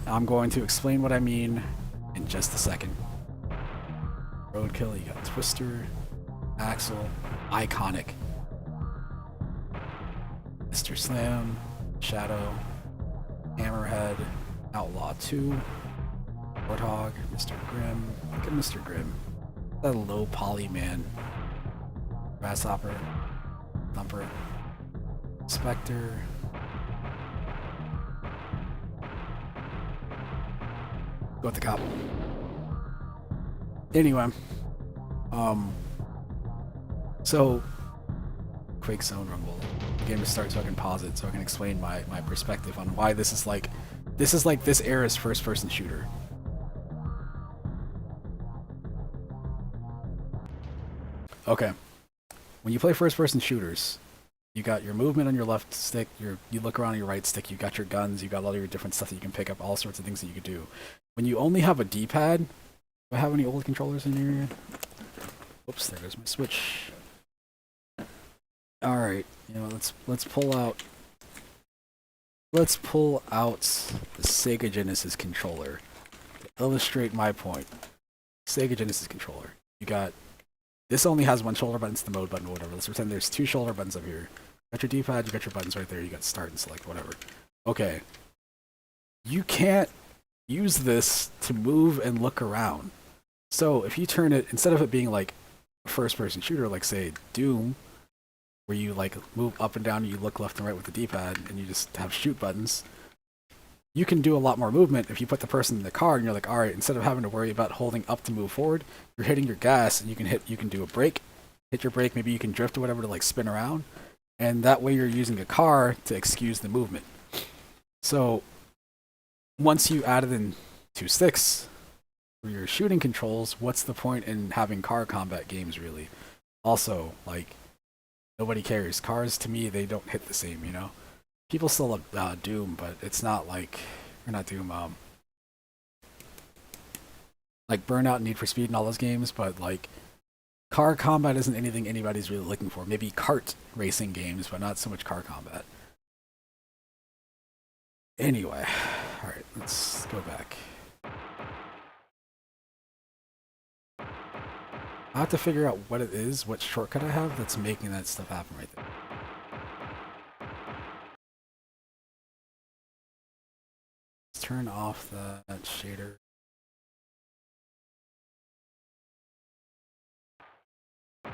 I'm going to explain what I mean in just a second. Roadkill, you got Twister, Axel, Iconic, Mr. Slam, Shadow, Hammerhead, Outlaw 2, Warthog, Mr. Grimm. Look at Mr. Grimm. That low poly man. Grasshopper, Thumper, Spectre. Go with the cop. Anyway, so Quake Zone Rumble. The game starts so I can pause it so I can explain my perspective on why this is like this era's first-person shooter. Okay, when you play first-person shooters, you got your movement on your left stick, you look around on your right stick, you got your guns, you got all your different stuff that you can pick up, all sorts of things that you could do. When you only have a D-pad, do I have any old controllers in here? Oops, there goes my Switch. All right, you know, let's pull out the Sega Genesis controller to illustrate my point. Sega Genesis controller. You got this only has 1 shoulder button, it's the mode button or whatever. Let's pretend there's 2 shoulder buttons up here. You got your D-pad, you got your buttons right there, you got start and select, whatever. Okay. You can't use this to move and look around. So if you turn it, instead of it being like a first-person shooter, like say Doom, where you like move up and down and you look left and right with the D-pad and you just have shoot buttons, you can do a lot more movement if you put the person in the car and you're like, all right, instead of having to worry about holding up to move forward, you're hitting your gas and you can do a brake, hit your brake, maybe you can drift or whatever to like spin around, and that way you're using a car to excuse the movement. So once you added in 2 sticks for your shooting controls, what's the point in having car combat games really? Also, like, nobody cares. Cars, to me, they don't hit the same, you know? People still love Doom, but it's not like, or not Doom, like Burnout and Need for Speed and all those games, but like, car combat isn't anything anybody's really looking for. Maybe kart racing games, but not so much car combat. Anyway, alright, let's go back. I have to figure out what it is, what shortcut I have that's making that stuff happen right there. Let's turn off that shader. Yeah,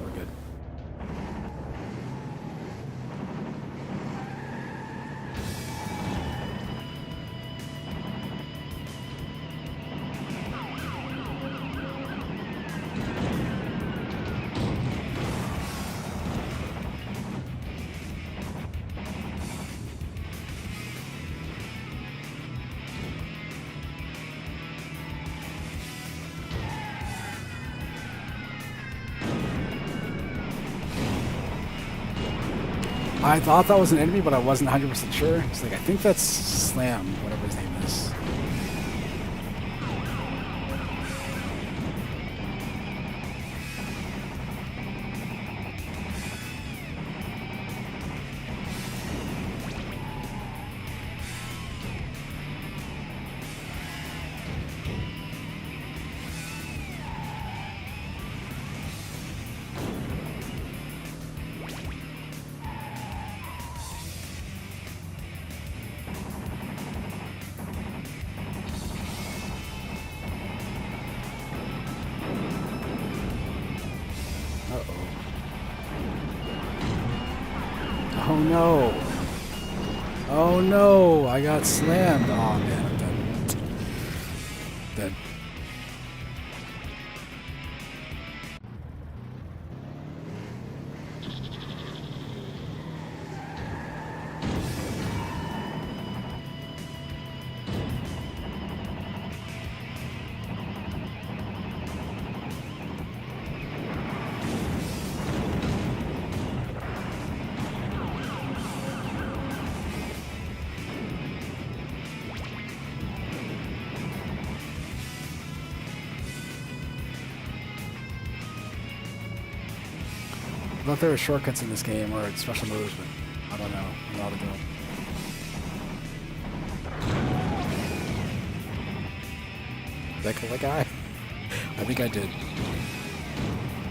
we're good. I thought that was an enemy, but I wasn't 100% sure. It's like, I think that's Slam, whatever his name is. no. Oh no, I got slammed. Oh man, I'm dead. Dead. I thought there were shortcuts in this game or special moves, but I don't know. I'm not doing. Did I kill that guy? I think I did.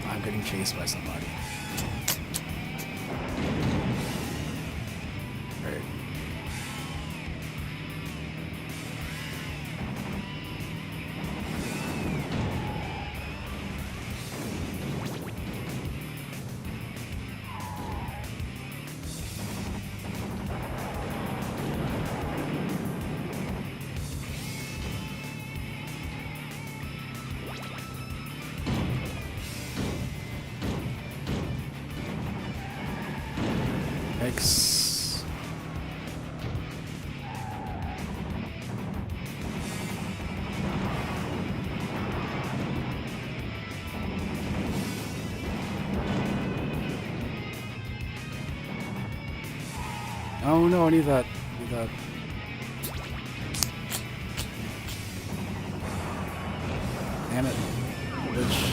I'm getting chased by somebody. Right. Yikes. Oh no, I need that. I need that. Damn it. Bitch.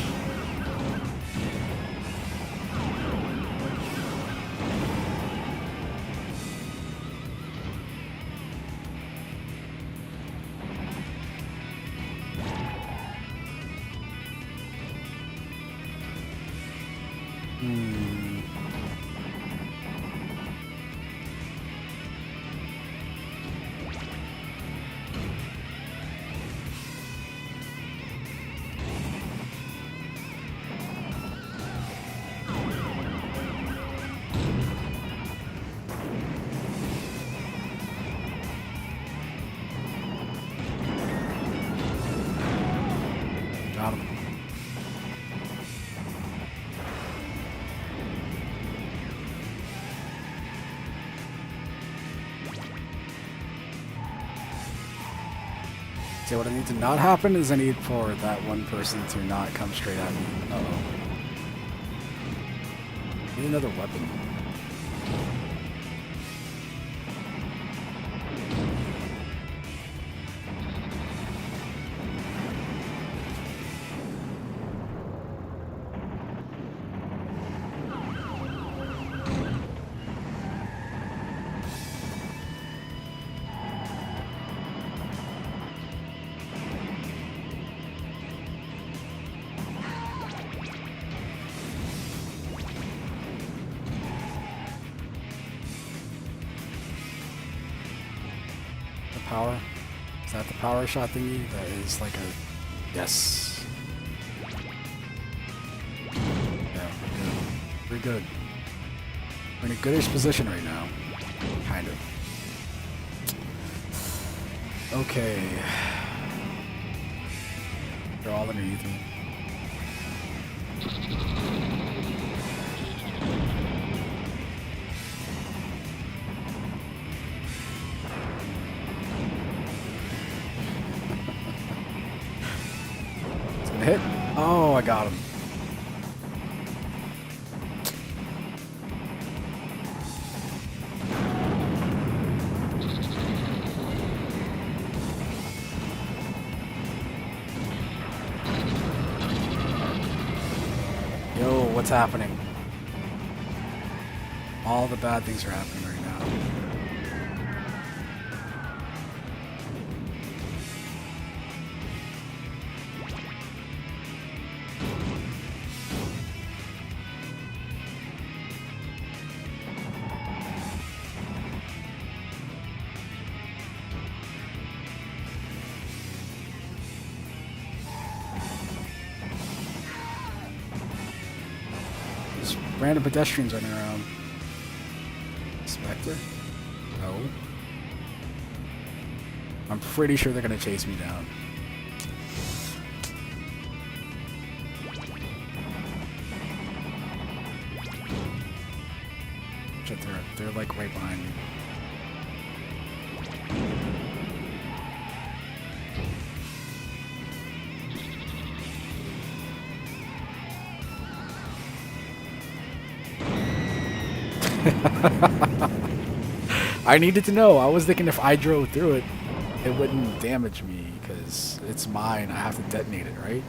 Got him. So what I need to not happen is I need for that one person to not come straight at me. Uh-oh. Need another weapon. Power? Is that the power shot thingy? That is like a... Yes. Yeah, pretty good. We're in a goodish position right now. Kind of. Okay. They're all underneath me. Hit. Oh, I got him. Yo, what's happening? All the bad things are happening right now. Random pedestrians running around. It's Vector? No. I'm pretty sure they're gonna chase me down. Shit, they're like right behind me. I needed to know. I was thinking if I drove through it, it wouldn't damage me because it's mine. I have to detonate it, right?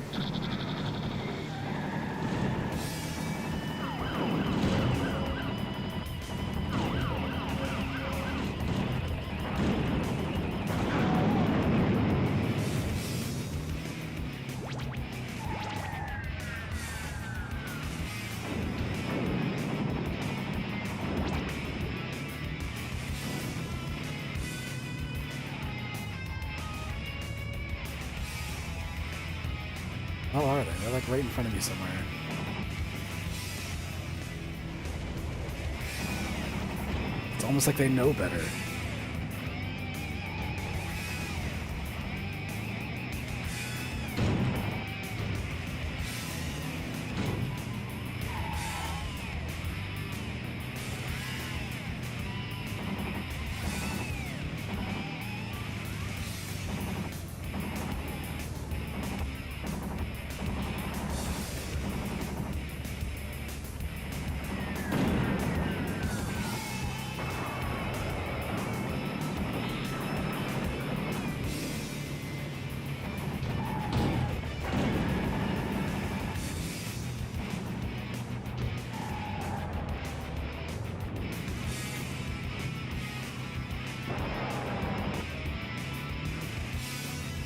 How are they? They're like right in front of me somewhere. It's almost like they know better.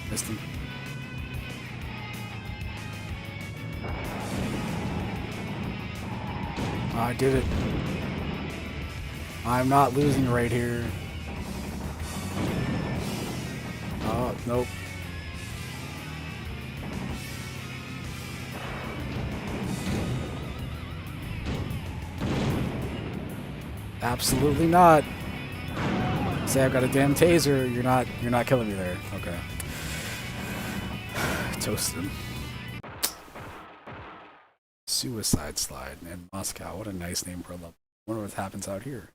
Missed him. I did it. I'm not losing right here. Oh, nope. Absolutely not. Say I've got a damn taser. You're not killing me there. Okay. Toasted him. Suicide Slide in Moscow. What a nice name for a level. I wonder what happens out here.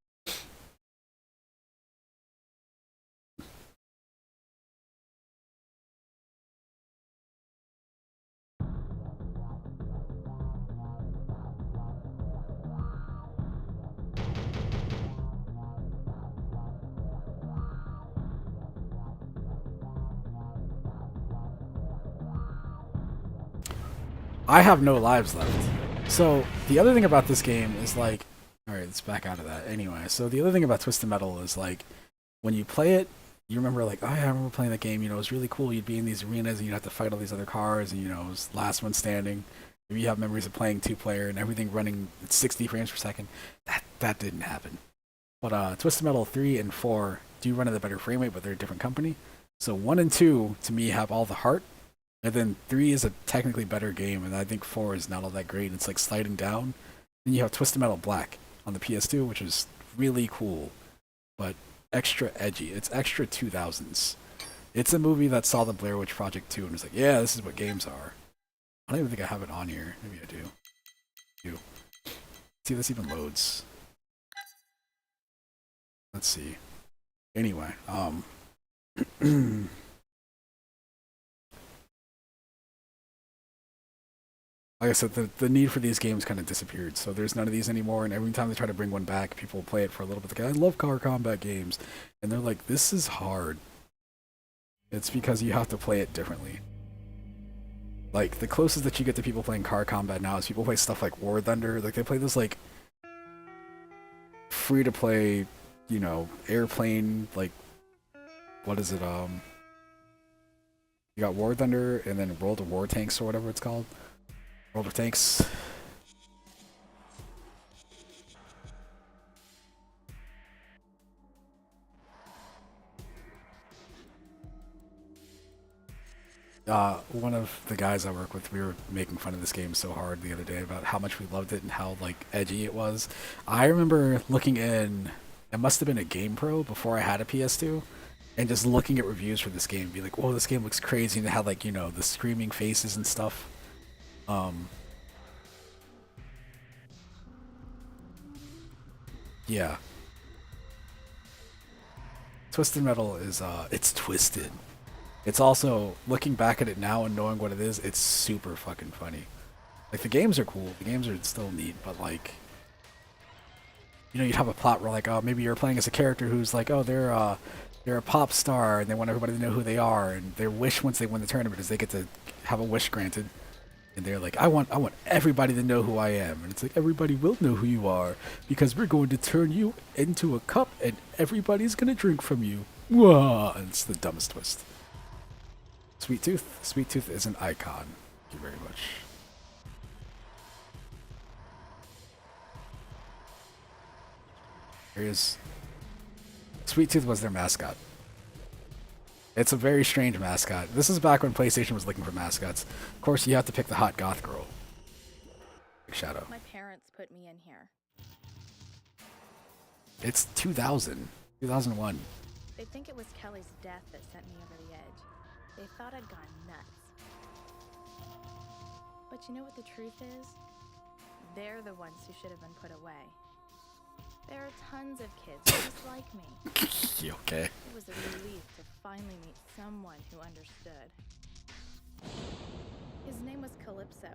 I have no lives left. So, the other thing about this game is like... Alright, let's back out of that. Anyway, so the other thing about Twisted Metal is like... When you play it, you remember like, oh yeah, I remember playing that game, you know, it was really cool. You'd be in these arenas and you'd have to fight all these other cars and, you know, it was last one standing. Maybe you have memories of playing two-player and everything running at 60 frames per second. That didn't happen. But Twisted Metal 3 and 4 do run at a better frame rate, but they're a different company. So 1 and 2, to me, have all the heart. And then 3 is a technically better game, and I think 4 is not all that great. It's like sliding down. Then you have Twisted Metal Black on the PS2, which is really cool, but extra edgy. It's extra 2000s. It's a movie that saw the Blair Witch Project 2 and was like, yeah, this is what games are. I don't even think I have it on here. Maybe I do. See if this even loads. Let's see. Anyway, like I said, the need for these games kind of disappeared, so there's none of these anymore, and every time they try to bring one back, people play it for a little bit. Like, I love car combat games, and they're like, this is hard. It's because you have to play it differently. Like, the closest that you get to people playing car combat now is people play stuff like War Thunder. Like, they play this, like, free-to-play, you know, airplane, like, what is it, you got War Thunder, and then World of War Tanks, or whatever it's called. World of Tanks. One of the guys I work with, we were making fun of this game so hard the other day about how much we loved it and how like edgy it was. I remember looking in it must have been a GamePro before I had a PS2, and just looking at reviews for this game, be like, "Whoa, this game looks crazy!" And it had like the screaming faces and stuff. Yeah. Twisted Metal is it's twisted. It's also, looking back at it now and knowing what it is, it's super fucking funny. Like, the games are cool, the games are still neat, but like, you'd have a plot where like, oh, maybe you're playing as a character who's like, oh, they're a pop star and they want everybody to know who they are, and their wish once they win the tournament is they get to have a wish granted. And they're like, I want everybody to know who I am. And it's like, everybody will know who you are because we're going to turn you into a cup and everybody's going to drink from you. Whoa. And it's the dumbest twist. Sweet Tooth. Sweet Tooth is an icon. Thank you very much. Here's... Sweet Tooth was their mascot. It's a very strange mascot. This is back when PlayStation was looking for mascots. Of course, you have to pick the hot goth girl. Big Shadow. My parents put me in here. It's 2000. 2001. They think it was Kelly's death that sent me over the edge. They thought I'd gone nuts. But you know what the truth is? They're the ones who should have been put away. There are tons of kids just like me. You okay? It was a relief to finally meet someone who understood. His name was Calypso.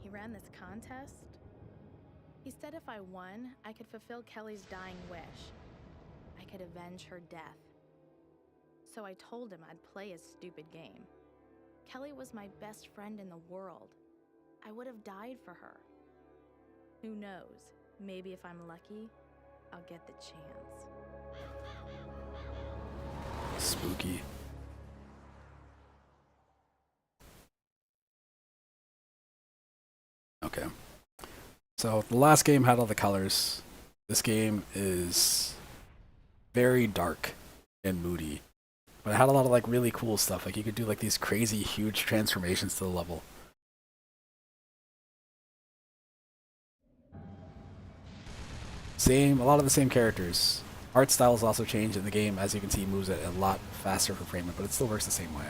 He ran this contest. He said if I won, I could fulfill Kelly's dying wish. I could avenge her death. So I told him I'd play his stupid game. Kelly was my best friend in the world. I would have died for her. Who knows? Maybe if I'm lucky, I'll get the chance. Spooky. Okay. So the last game had all the colors. This game is very dark and moody. But it had a lot of like really cool stuff. Like you could do like these crazy huge transformations to the level. A lot of the same characters. Art style has also changed in the game. As you can see, it moves at a lot faster for frame rate, but it still works the same way.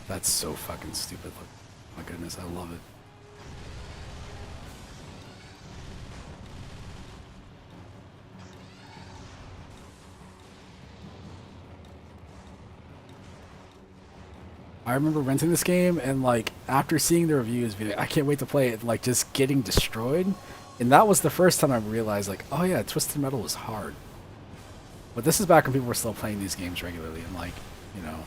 That's so fucking stupid. Look, my goodness, I love it. I remember renting this game and like after seeing the reviews, being like, I can't wait to play it, like just getting destroyed. And that was the first time I realized like, oh yeah, Twisted Metal was hard. But this is back when people were still playing these games regularly and like, you know.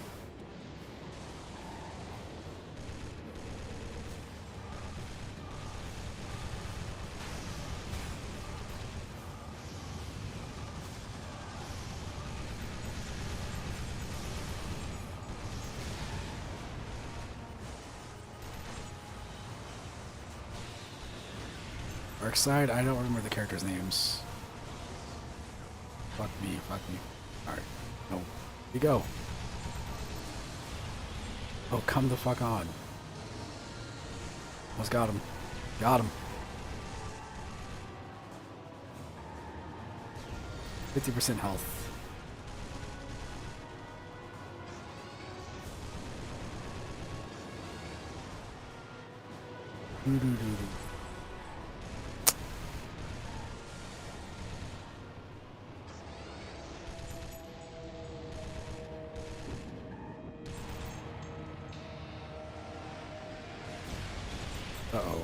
Darkside, I don't remember the characters' names. Fuck me, fuck me. Alright. No. Here you go. Oh, come the fuck on. Almost got him. Got him. 50% health. Uh-oh.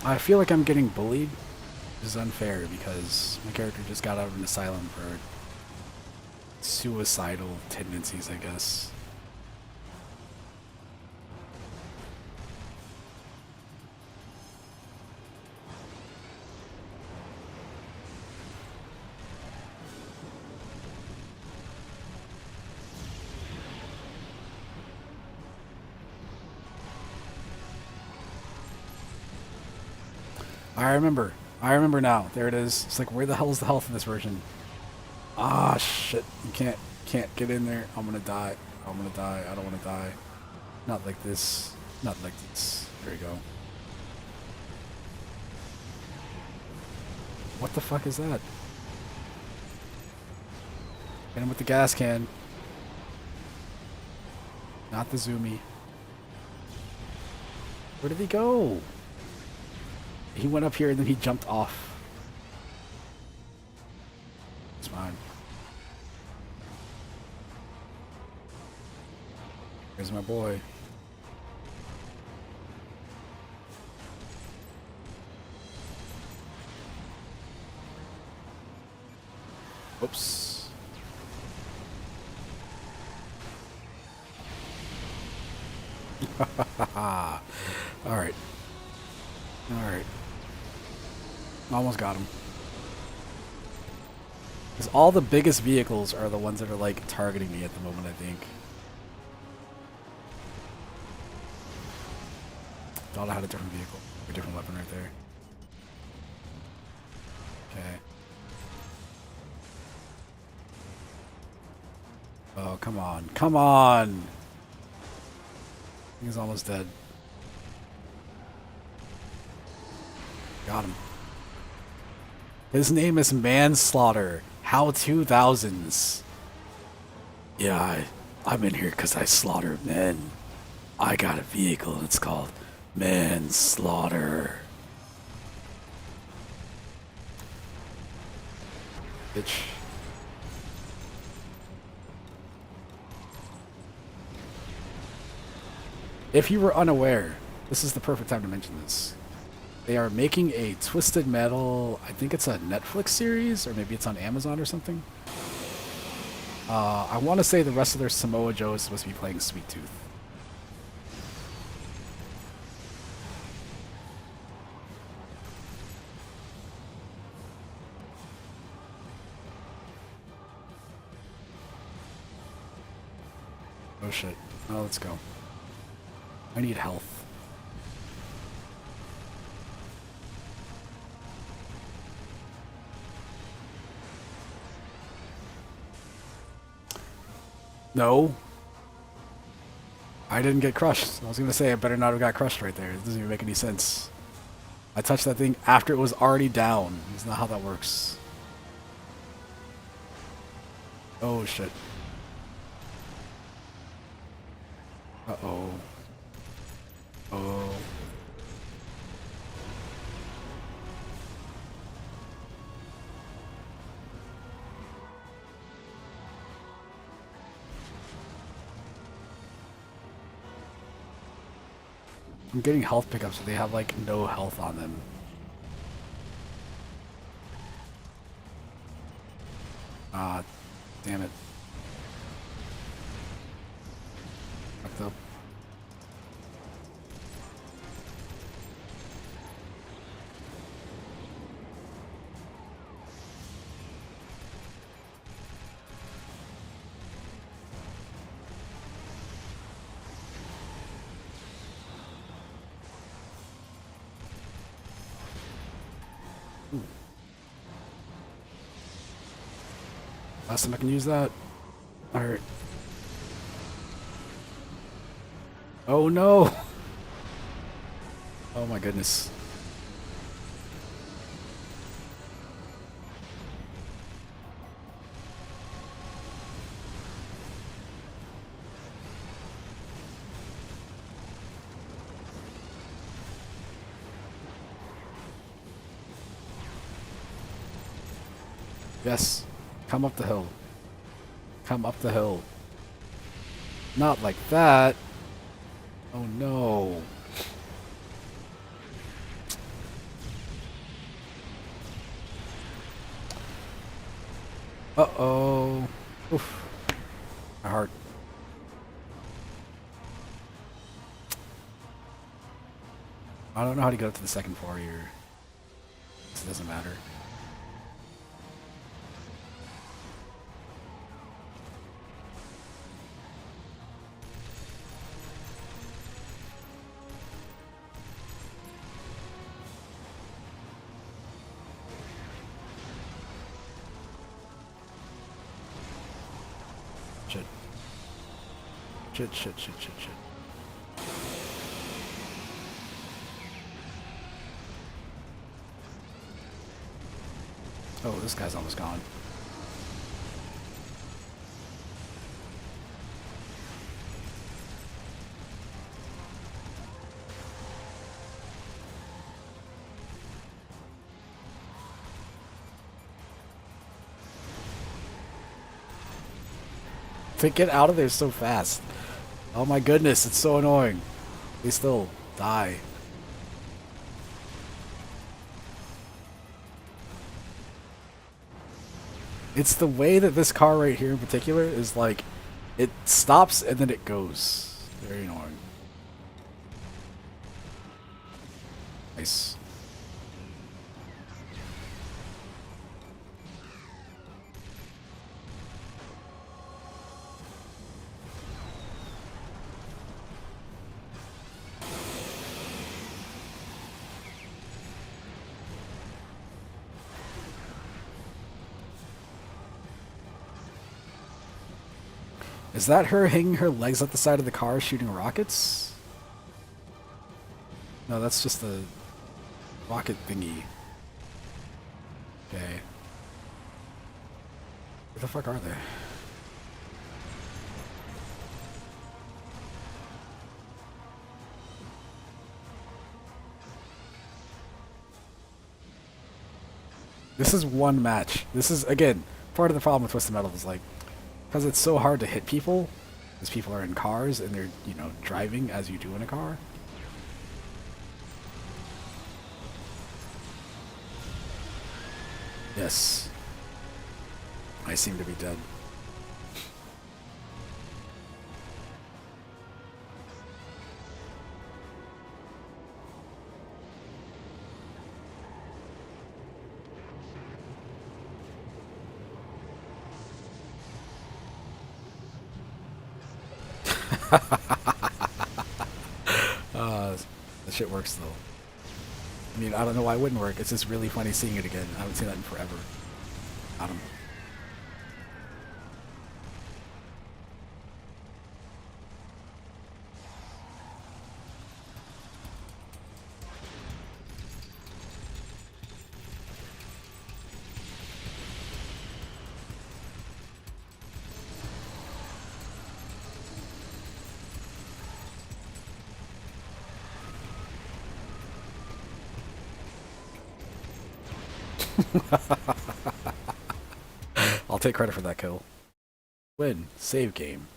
I feel like I'm getting bullied. This is unfair because my character just got out of an asylum for suicidal tendencies, I guess. I remember. I remember now. There it is. It's like, where the hell is the health in this version? Ah, shit. You can't get in there. I'm gonna die. I'm gonna die. I don't want to die. Not like this. Not like this. There you go. What the fuck is that? Hit him with the gas can. Not the zoomy. Where did he go? He went up here and then he jumped off. It's fine. Here's my boy. Oops. Alright. Alright. Almost got him. Because all the biggest vehicles are the ones that are like targeting me at the moment, I think. Thought I had a different vehicle. A different weapon right there. Okay. Oh, come on. Come on! He's almost dead. Got him. His name is Manslaughter. How 2000s. Yeah, I'm in here because I slaughter men. I got a vehicle and it's called Manslaughter. Bitch. If you were unaware, this is the perfect time to mention this. They are making a Twisted Metal, I think it's a Netflix series, or maybe it's on Amazon or something. I want to say the rest of their Samoa Joe is supposed to be playing Sweet Tooth. Oh shit. Oh, let's go. I need health. No. I didn't get crushed. I was going to say I better not have got crushed right there. It doesn't even make any sense. I touched that thing after it was already down. That's not how that works. Oh shit. Uh-oh. Oh. I'm getting health pickups, but they have like no health on them. Ah, damn it. Fucked up. Last time I can use that. Alright. Oh no! Oh my goodness. Yes. Come up the hill. Come up the hill. Not like that. Oh no. Uh-oh. Oof. My heart. I don't know how to get up to the second floor here. This doesn't matter. Shit, shit, shit, shit, shit. Oh, this guy's almost gone. To get out of there so fast. Oh my goodness, it's so annoying. They still die. It's the way that this car right here in particular is like, it stops and then it goes. Very annoying. Nice. Is that her hanging her legs up the side of the car shooting rockets? No, that's just the rocket thingy. Okay. Where the fuck are they? This is one match. This is, again, part of the problem with Twisted Metal is like, because it's so hard to hit people, because people are in cars and they're, you know, driving as you do in a car. Yes. I seem to be dead. That shit works though. I mean, I don't know why it wouldn't work. It's just really funny seeing it again. I haven't seen that in forever. Got him. I'll take credit for that kill. Win. Save game.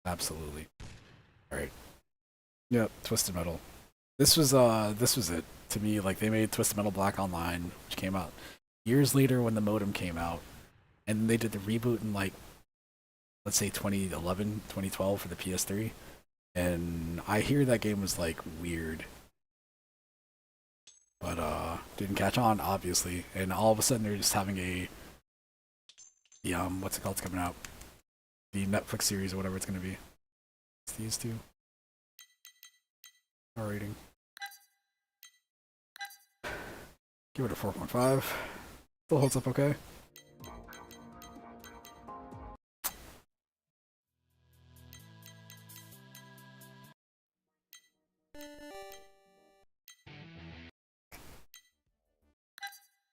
Absolutely. Alright. Yep, Twisted Metal. This was it. To me, like, they made Twisted Metal Black Online, which came out years later when the modem came out. And they did the reboot in, like, let's say 2011, 2012 for the PS3. And I hear that game was, like, weird. But, didn't catch on, obviously. And all of a sudden, they're just having the, what's it called? It's coming out. The Netflix series or whatever it's gonna be. It's these two. R rating. Give it a 4.5. Still holds up okay.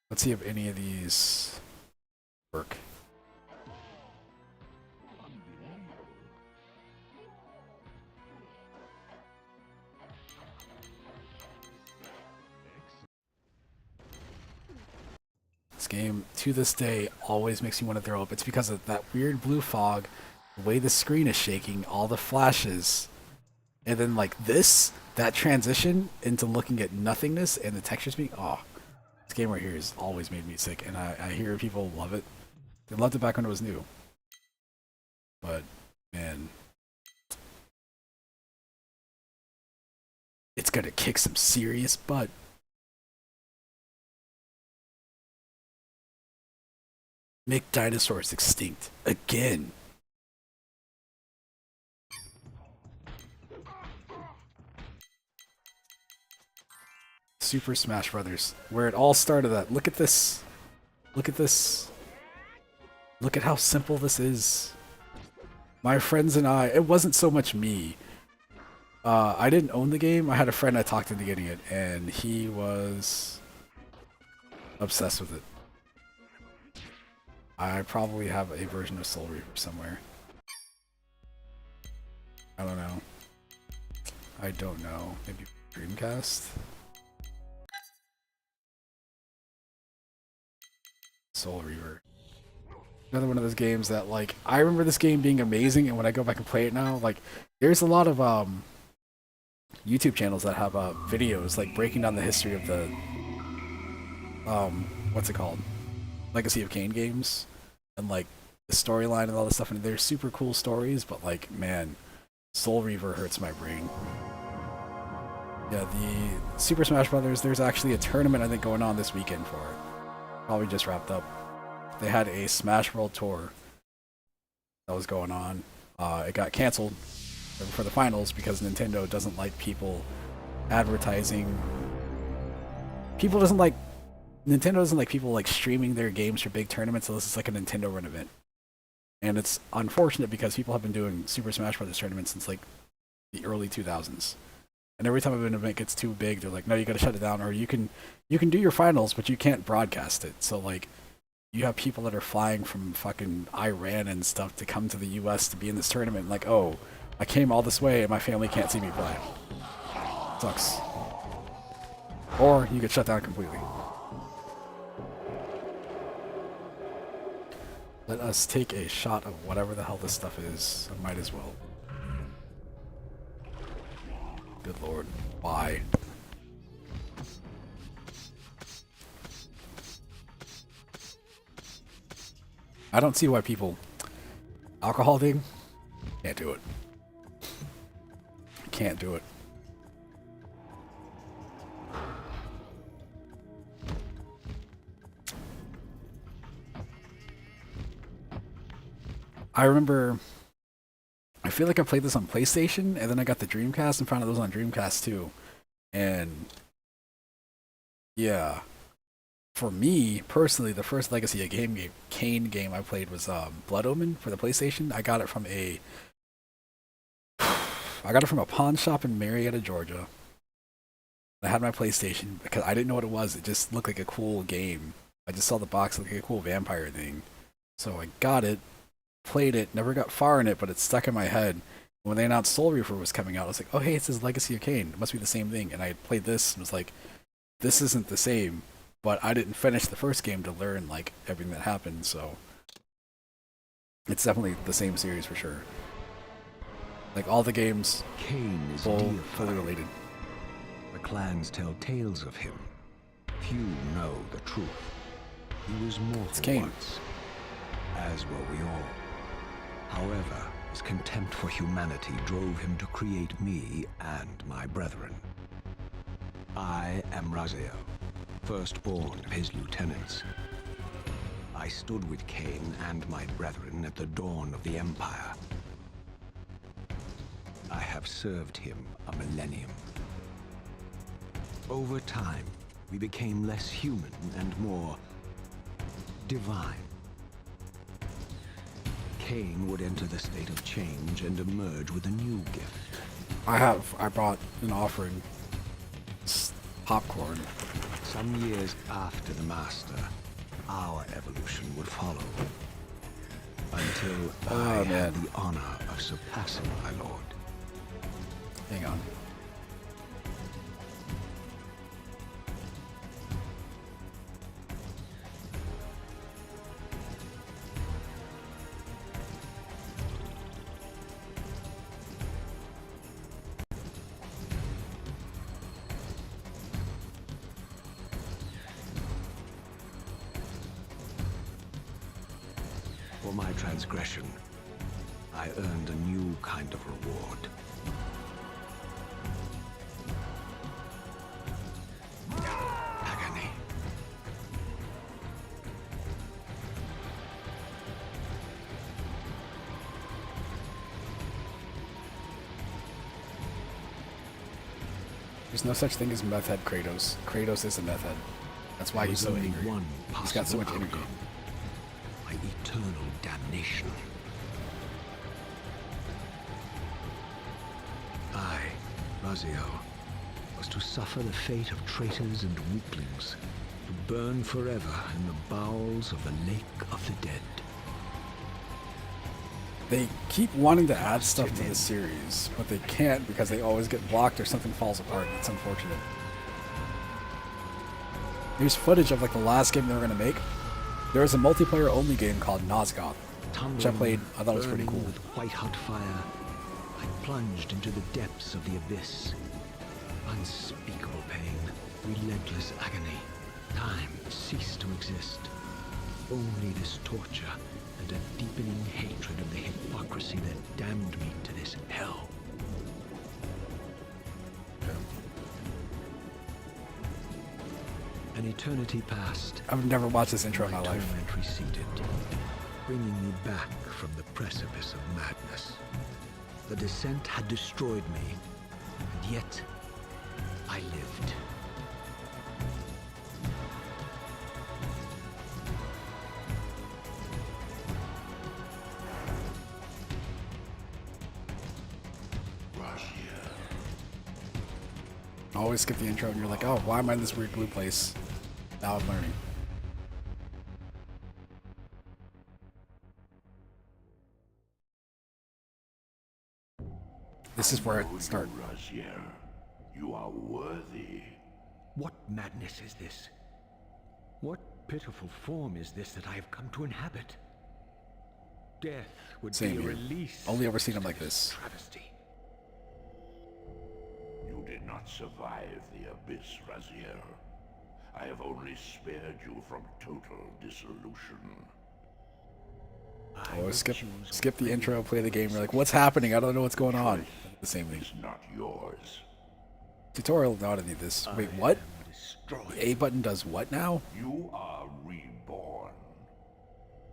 Let's see if any of these work. This game, to this day, always makes me want to throw up. It's because of that weird blue fog, the way the screen is shaking, all the flashes, and then like this, that transition into looking at nothingness and the textures being, oh. This game right here has always made me sick, and I hear people love it. They loved it back when it was new. But, man. It's gonna kick some serious butt. Make dinosaurs extinct. Again. Super Smash Brothers, where it all started at. Look at this. Look at this. Look at how simple this is. my friends and I, it wasn't so much me. I didn't own the game. I had a friend I talked into getting it, and he was obsessed with it. I probably have a version of Soul Reaver somewhere. I don't know. I don't know. Maybe Dreamcast? Soul Reaver. Another one of those games that, like, I remember this game being amazing, and when I go back and play it now, like, there's a lot of YouTube channels that have videos, like, breaking down the history of the what's it called? Legacy of Kain games, and like the storyline and all this stuff, and they're super cool stories, but like, man, Soul Reaver hurts my brain. Yeah, the Super Smash Brothers, there's actually a tournament I think going on this weekend for it. Probably just wrapped up. They had a Smash World Tour that was going on. It got canceled for the finals because Nintendo doesn't like people advertising. Nintendo doesn't like people like streaming their games for big tournaments unless it's like a Nintendo run event. And it's unfortunate because people have been doing Super Smash Brothers tournaments since like the early 2000s. And every time an event gets too big, they're like, no, you gotta shut it down, or you can do your finals, but you can't broadcast it. So like, you have people that are flying from fucking Iran and stuff to come to the US to be in this tournament, like, oh, I came all this way and my family can't see me play. Sucks. Or you get shut down completely. Let us take a shot of whatever the hell this stuff is. I might as well. Good lord. Why? I don't see why people... Alcohol thing? Can't do it. Can't do it. I remember, I feel like I played this on PlayStation, and then I got the Dreamcast and found out it was on Dreamcast too. And yeah, for me personally, the first Legacy of Kain game I played was Blood Omen for the PlayStation. I got it from a pawn shop in Marietta, Georgia. I had my PlayStation because I didn't know what it was. It just looked like a cool game. I just saw the box, looked like a cool vampire thing, so I got it. Played it, never got far in it, but it stuck in my head. When they announced Soul Reaver was coming out, I was like, oh hey, it says Legacy of Kain. It must be the same thing. And I played this and was like, this isn't the same. But I didn't finish the first game to learn like everything that happened, so it's definitely the same series for sure. Like all the games, Kain is fully related. The clans tell tales of him. Few know the truth. He was mortal once, as were we all. However, his contempt for humanity drove him to create me and my brethren. I am Raziel, firstborn of his lieutenants. I stood with Kain and my brethren at the dawn of the Empire. I have served him a millennium. Over time, we became less human and more divine. Kain would enter the state of change and emerge with a new gift. I brought an offering. It's popcorn. Some years after the Master, our evolution would follow. Until I had the honor of surpassing my lord. Hang on. For my transgression, I earned a new kind of reward. Agony. There's no such thing as meth head Kratos. Kratos is a meth head. That's why he's so Only angry. one He's got so much possible energy. outcome. My eternal damnation. Raziel was to suffer the fate of traitors and weaklings, to burn forever in the bowels of the Lake of the Dead. They keep wanting to add stuff to the series, but they can't because they always get blocked or something falls apart. It's unfortunate. There's footage of like the last game they were gonna make. There was a multiplayer only game called Nosgoth, which I played. I thought it was pretty cool. With white-hot fire, I plunged into the depths of the abyss. Unspeakable pain, relentless agony. Time ceased to exist. Only this torture and a deepening hatred of the hypocrisy that damned me to this hell. An eternity passed. I've never watched this intro in my life. Torment receded, bringing me back from the precipice of madness. The descent had destroyed me, and yet I lived. I always skip the intro and you're like, oh, why am I in this weird blue place? Now I'm learning. This is where it starts. Raziel, you are worthy. What madness is this? What pitiful form is this that I have come to inhabit? Death would Same be a here. release. Only ever seen him like this. Travesty. You did not survive the abyss, Raziel. I have only spared you from total dissolution. I always skip the intro, play the game. You're like, what's happening? I don't know what's going on. The same thing. It's not yours. Tutorial, no, I don't need this. Wait, what? The A button does what now? You are reborn.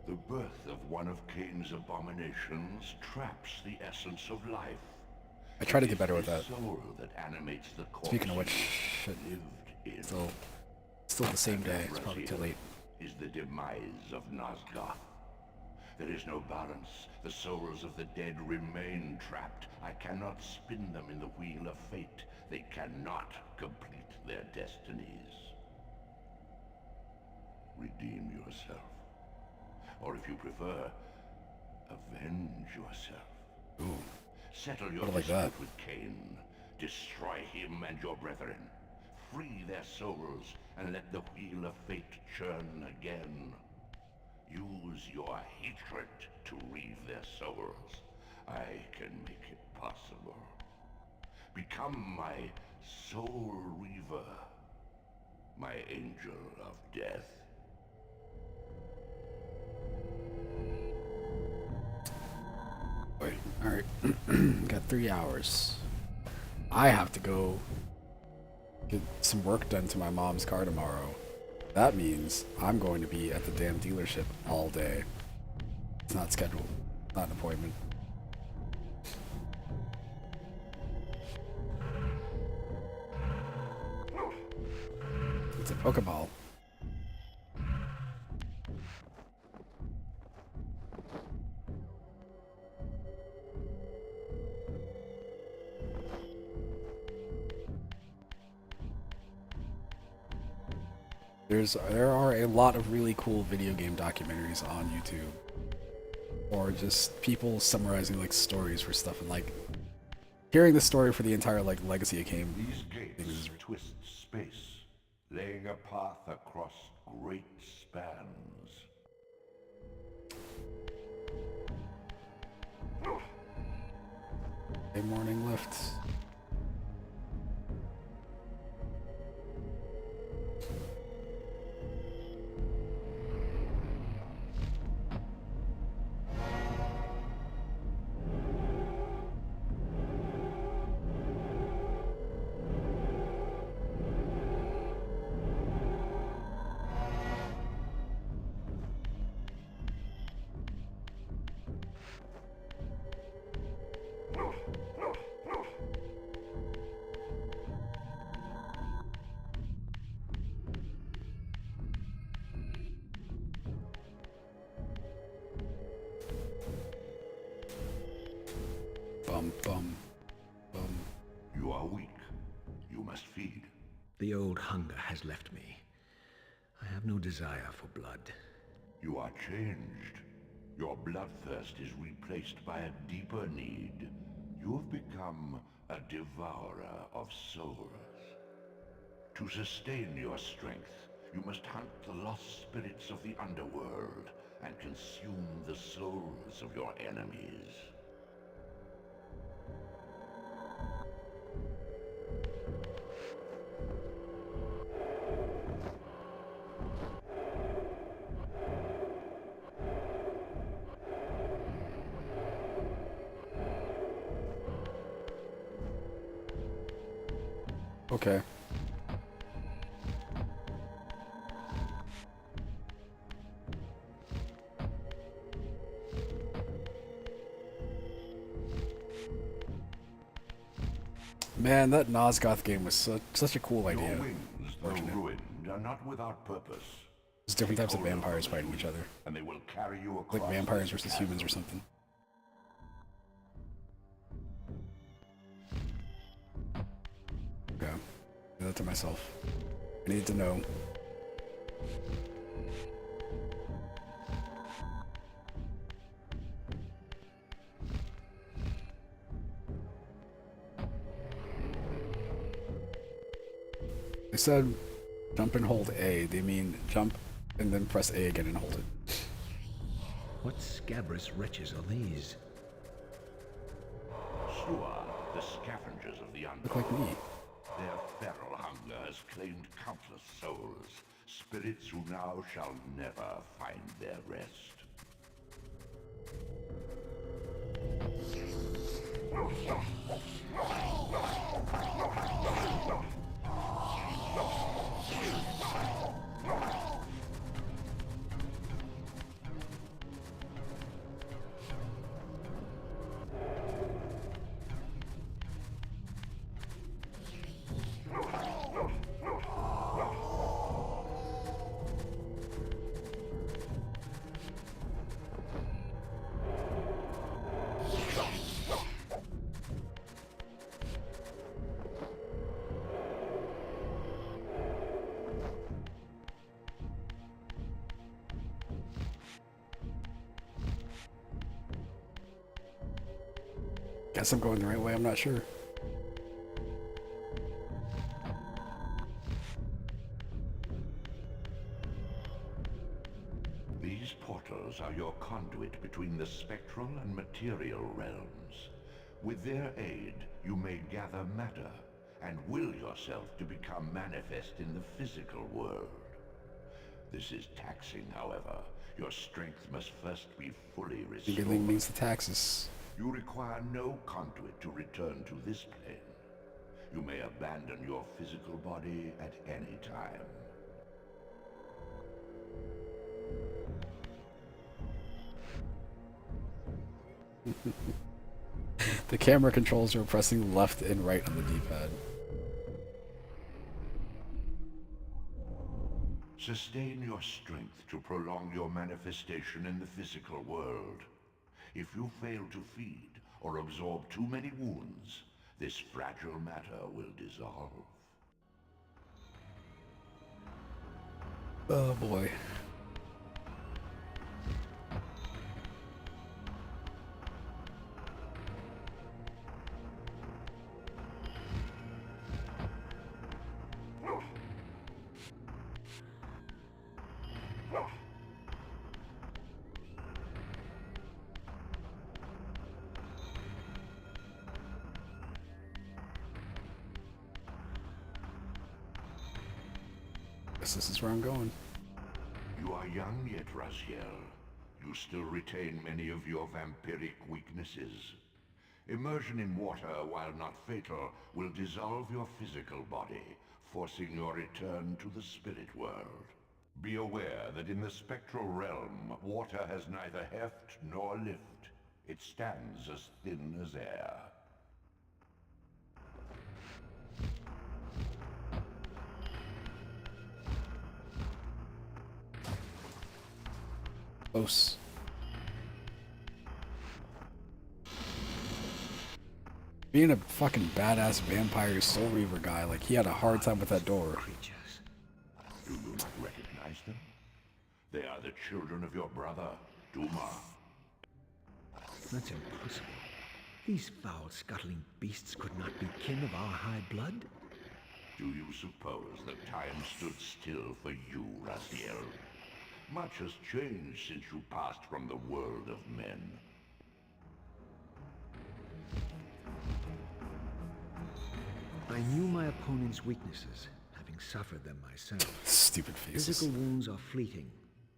The birth of one of Cain's abominations traps the essence of life. I try to get better with that. Soul that animates the Speaking of which, shit, lived in. still the same day. It's probably too late. Is the demise of Nosgoth. There is no balance. The souls of the dead remain trapped. I cannot spin them in the wheel of fate. They cannot complete their destinies. Redeem yourself. Or if you prefer, avenge yourself. Ooh. Settle your Like dispute that. with Cain. Destroy him and your brethren. Free their souls and let the wheel of fate churn again. Use your hatred to reave their souls. I can make it possible. Become my soul reaver, my angel of death. Wait, alright. Got 3 hours. I have to go get some work done to my mom's car tomorrow. That means I'm going to be at the damn dealership all day. It's not scheduled. Not an appointment. It's a Pokeball. There are a lot of really cool video game documentaries on YouTube, or just people summarizing like stories for stuff, and like hearing the story for the entire like legacy of game. These gates twist space, laying a path across great spans. A morning lift. Bum, bum, bum. You are weak. The old hunger has left me. I have no desire for blood. You are changed. Your bloodthirst is replaced by a deeper need. You have become a devourer of souls. To sustain your strength, you must hunt the lost spirits of the underworld and consume the souls of your enemies. Okay. Man, that Nosgoth game was such a cool idea. Your wings, though ruined, are not without purpose. There's different types of vampires fighting each other. And they will carry you across Like vampires versus humans or something. Okay. Do that to myself. I need to know. They said jump and hold A. They mean jump and then press A again and hold it. What scabrous wretches are these? Shua, the scavengers of the underworld. Look like me. Their feral hunger has claimed countless souls, spirits who now shall never find their rest. Guess I'm going the right way, I'm not sure. These portals are your conduit between the spectral and material realms. With their aid, you may gather matter and will yourself to become manifest in the physical world. This is taxing, however. Your strength must first be fully restored. Beginning means the taxes. You require no conduit to return to this plane. You may abandon your physical body at any time. The camera controls are pressing left and right on the D-pad. Sustain your strength to prolong your manifestation in the physical world. If you fail to feed or absorb too many wounds, this fragile matter will dissolve. Oh boy. Guess this is where I'm going. You are young yet, Raziel. You still retain many of your vampiric weaknesses. Immersion in water, while not fatal, will dissolve your physical body, forcing your return to the spirit world. Be aware that in the spectral realm, water has neither heft nor lift. It stands as thin as air. Close. Being a fucking badass vampire soul reaver guy, like he had a hard time with that door. Do you not recognize them? They are the children of your brother, Duma. That's impossible. These foul, scuttling beasts could not be kin of our high blood. Do you suppose that time stood still for you, Raziel? Much has changed since you passed from the world of men. I knew my opponent's weaknesses, having suffered them myself. Stupid faces. Physical wounds are fleeting.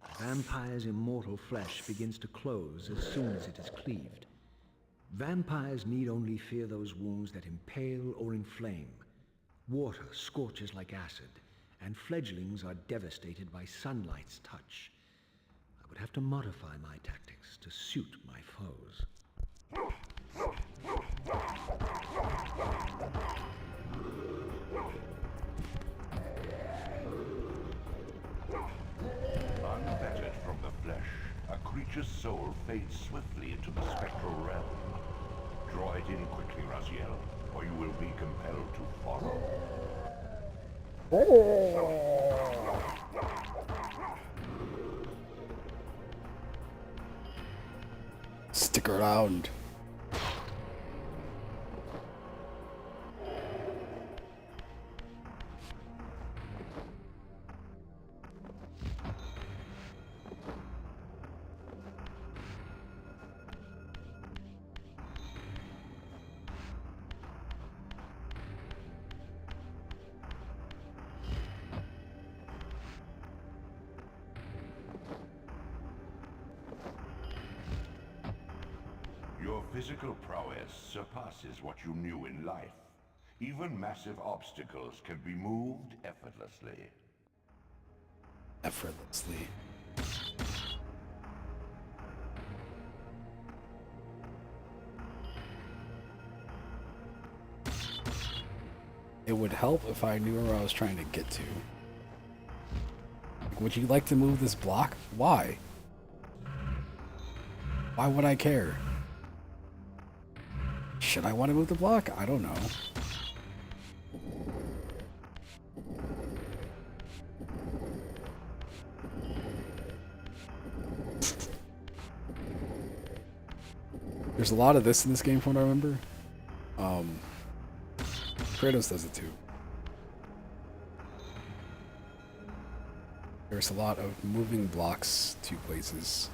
A vampire's immortal flesh begins to close as soon as it is cleaved. Vampires need only fear those wounds that impale or inflame. Water scorches like acid, and fledglings are devastated by sunlight's touch. I would have to modify my tactics to suit my foes. Unfettered from the flesh, a creature's soul fades swiftly into the spectral realm. Draw it in quickly, Raziel, or you will be compelled to follow. Stick around. Your physical prowess surpasses what you knew in life. Even massive obstacles can be moved effortlessly. Effortlessly. It would help if I knew where I was trying to get to. Like, would you like to move this block? Why? Why would I care? Should I want to move the block? I don't know. There's a lot of this in this game from what I remember. Kratos does it too. There's a lot of moving blocks to places.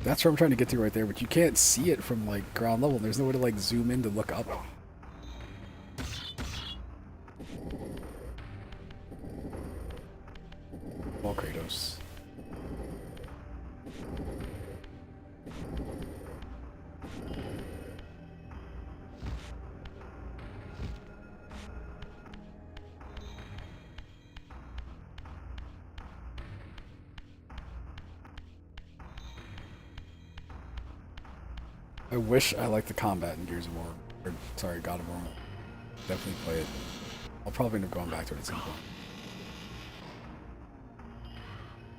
That's where I'm trying to get to right there, but you can't see it from like ground level. There's no way to like zoom in to look up. Well, Kratos. I wish I liked the combat in Gears of War. Or, sorry, God of War. Definitely play it. I'll probably end up going back to it at some point.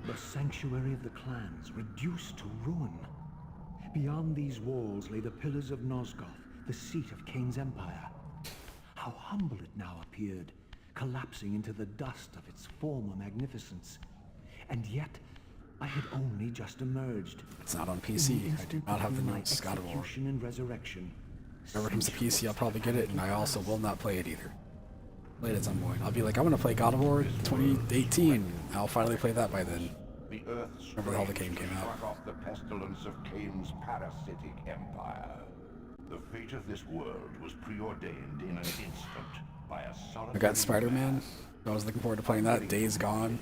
The sanctuary of the clans reduced to ruin. Beyond these walls lay the pillars of Nosgoth, the seat of Kain's empire. How humble it now appeared, collapsing into the dust of its former magnificence. And yet, I had only just emerged. It's not on PC. I do not have the newest God of War. And resurrection. Whenever it comes to PC, I'll probably get it, and I also will not play it either. Play it at some point. I'll be like, I'm gonna play God of War 2018. I'll finally play that by then. The Earth's Remember the hell the game came out. struck off the pestilence of Kain's parasitic empire. The fate of this world was preordained in an instant by a solitary I got Spider-Man. man. I was looking forward to playing that. Days Gone.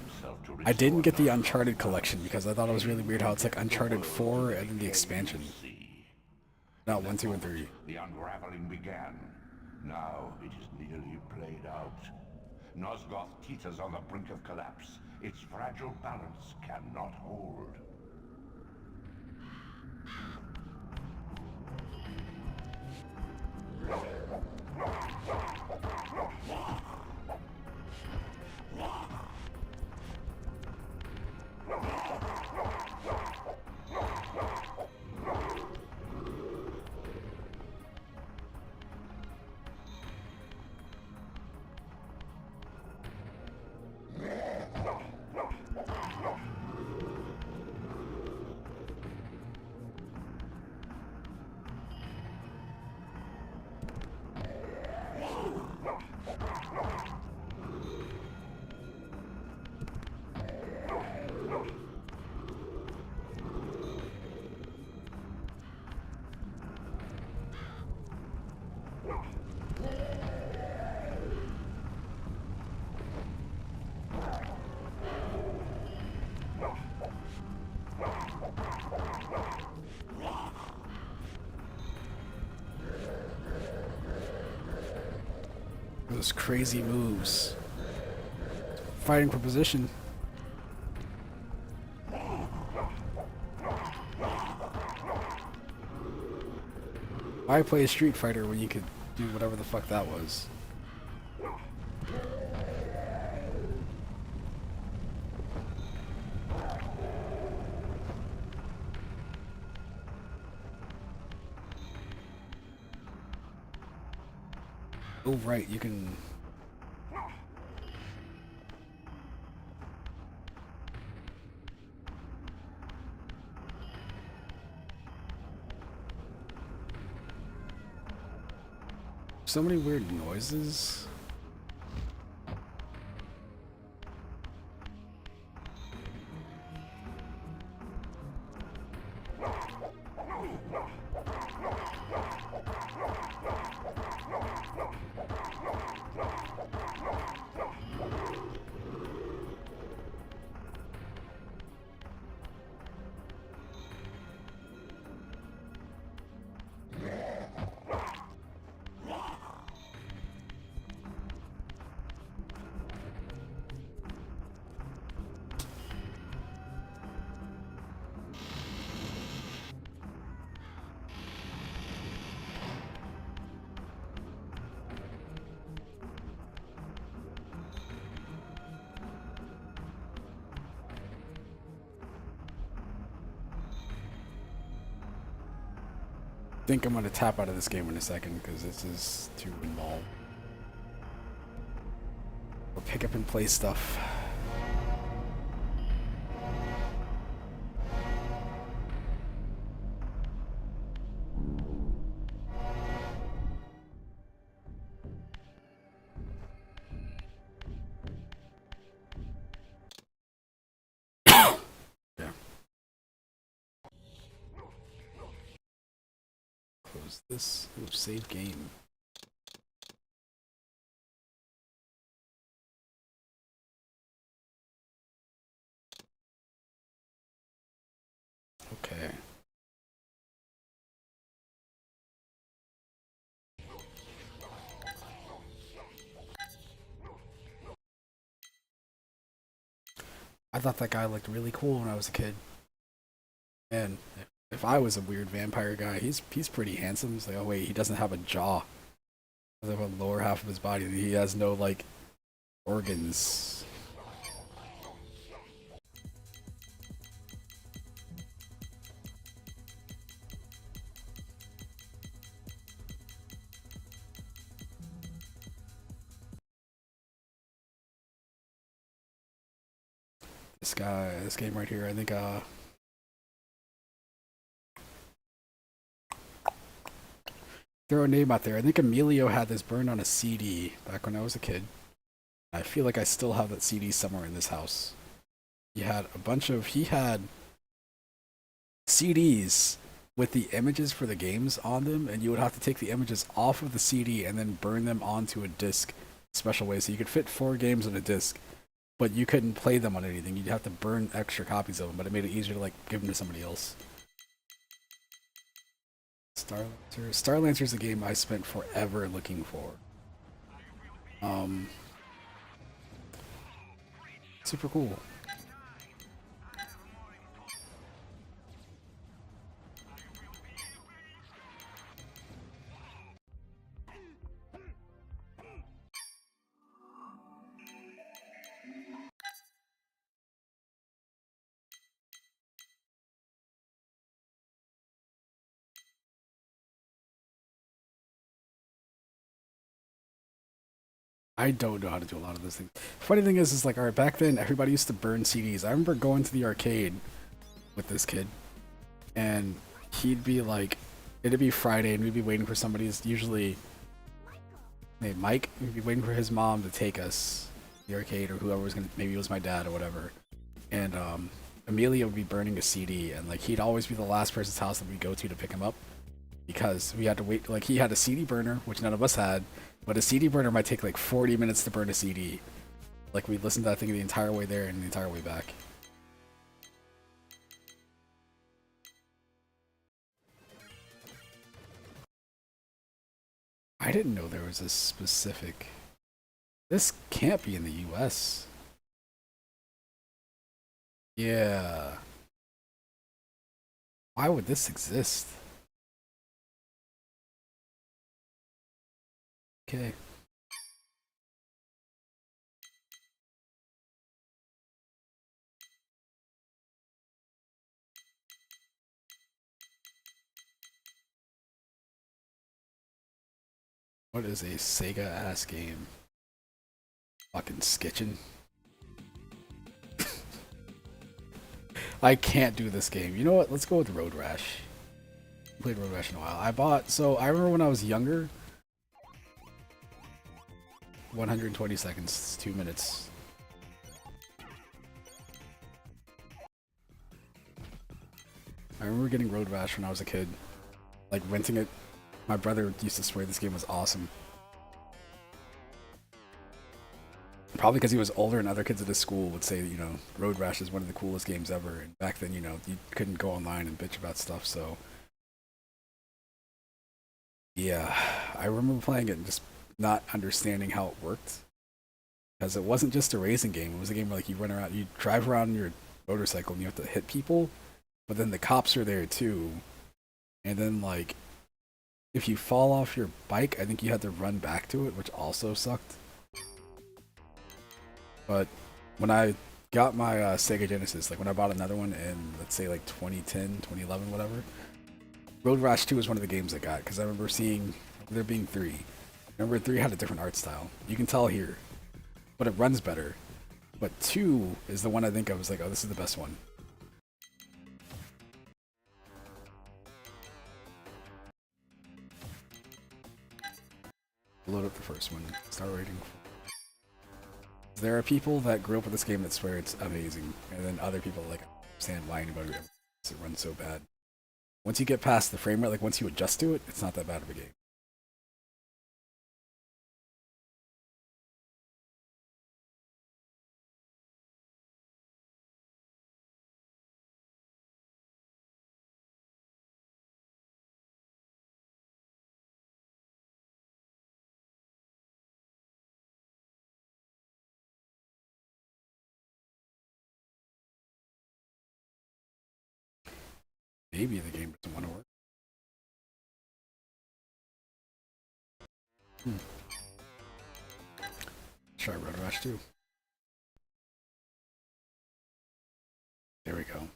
I didn't get the Uncharted collection because I thought it was really weird how it's like Uncharted 4 and then the expansion. Not 1, 2, and 3. The unraveling began. Now it is nearly played out. Nosgoth teeters on the brink of collapse. Its fragile balance cannot hold. Those crazy moves. Fighting for position. Why play a Street Fighter when you could do whatever the fuck that was? Oh right, you can... So many weird noises. I think I'm gonna tap out of this game in a second because this is too involved. Or pick up and play stuff. Close this. Ooh, save game. Okay. I thought that guy looked really cool when I was a kid. And if I was a weird vampire guy, he's pretty handsome. It's like, oh wait, he doesn't have a jaw. He doesn't have a lower half of his body. He has no like organs. This game right here, I think throw a name out there. I think Emilio had this burned on a CD back when I was a kid. I feel like I still have that CD somewhere in this house. He had CDs with the images for the games on them, and you would have to take the images off of the CD and then burn them onto a disc special way. So you could fit 4 games on a disc, but you couldn't play them on anything. You'd have to burn extra copies of them, but it made it easier to like give them to somebody else. Starlancer is a game I spent forever looking for. Super cool. I don't know how to do a lot of those things. Funny thing is like, all right, back then everybody used to burn CDs. I remember going to the arcade with this kid, and he'd be like, it'd be Friday, and we'd be waiting for somebody's, usually, hey, Mike, we'd be waiting for his mom to take us to the arcade, or whoever was gonna, maybe it was my dad or whatever, and Amelia would be burning a CD, and like he'd always be the last person's house that we'd go to pick him up, because we had to wait. Like he had a CD burner, which none of us had, but a CD burner might take like 40 minutes to burn a CD. Like we'd listen to that thing the entire way there and the entire way back. I didn't know there was a specific. This can't be in the US. Yeah. Why would this exist? Okay. What is a Sega ass game? Fucking Skitchin'. I can't do this game. You know what? Let's go with Road Rash. I played Road Rash in a while. I remember when I was younger. 120 seconds, 2 minutes. I remember getting Road Rash when I was a kid. Like renting it. My brother used to swear this game was awesome. Probably because he was older and other kids at his school would say, you know, Road Rash is one of the coolest games ever. And back then, you know, you couldn't go online and bitch about stuff, so. Yeah, I remember playing it and just not understanding how it worked. Because it wasn't just a racing game. It was a game where like you run around, you drive around on your motorcycle and you have to hit people. But then the cops are there too. And then like, if you fall off your bike, I think you had to run back to it, which also sucked. But when I got my Sega Genesis, like when I bought another one in, let's say like 2010, 2011, whatever, Road Rash 2 was one of the games I got, because I remember seeing there being 3. Remember 3 had a different art style. You can tell here. But it runs better. But 2 is the one I think I was like, oh, this is the best one. Load up the first one. Star rating. There are people that grew up with this game that swear it's amazing, and then other people like understand why anybody ever makes it run so bad. Once you get past the frame rate, like once you adjust to it, it's not that bad of a game. Maybe the game doesn't want to work. Try Road Rash 2. There we go.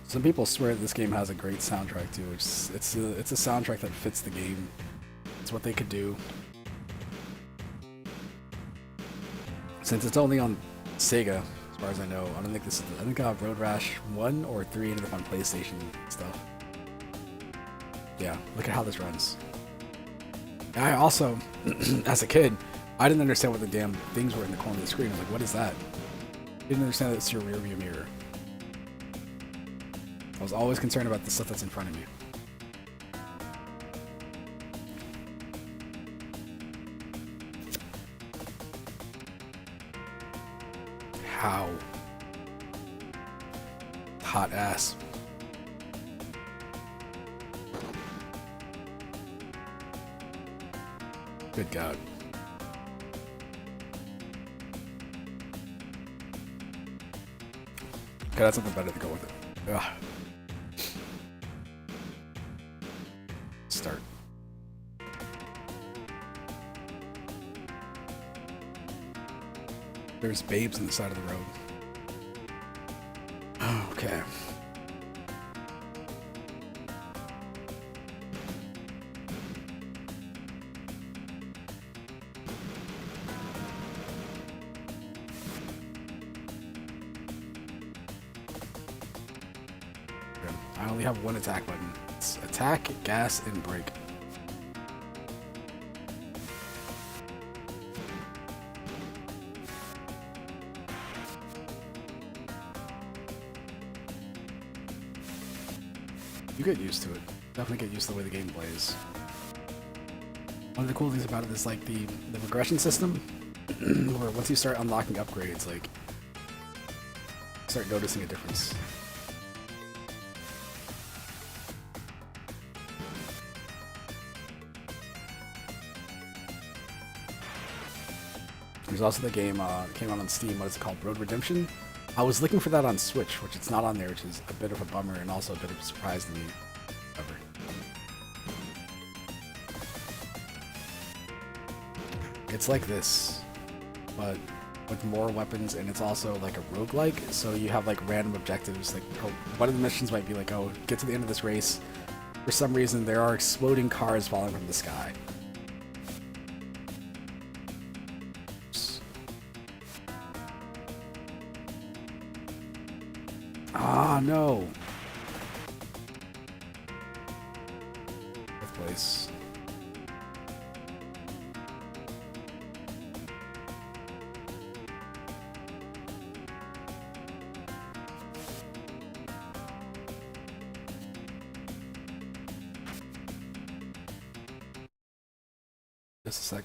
Some people swear this game has a great soundtrack too. It's a soundtrack that fits the game. It's what they could do. Since it's only on Sega, as far as I know, I don't think this is. I think I have Road Rash 1 or 3 ended up on PlayStation stuff. Yeah, look at how this runs. And I also, as a kid, I didn't understand what the damn things were in the corner of the screen. I was like, what is that? I didn't understand that it's your rear view mirror. I was always concerned about the stuff that's in front of me. How? Hot ass. Good God. Okay, that's something better to go with it. Ugh. Start. There's babes on the side of the road. Okay. I only have one attack button. It's attack, gas, and brake. You get used to it. Definitely get used to the way the game plays. One of the cool things about it is like the regression system, where once you start unlocking upgrades, like you start noticing a difference. There's also the game came out on Steam. What is it called? Road Redemption. I was looking for that on Switch, which it's not on there, which is a bit of a bummer and also a bit of a surprise to me. Ever. It's like this, but with more weapons, and it's also like a roguelike, so you have like random objectives. Like one of the missions might be like, oh, get to the end of this race. For some reason, there are exploding cars falling from the sky. Ah, no. Fifth place. Just a sec.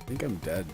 think I'm dead.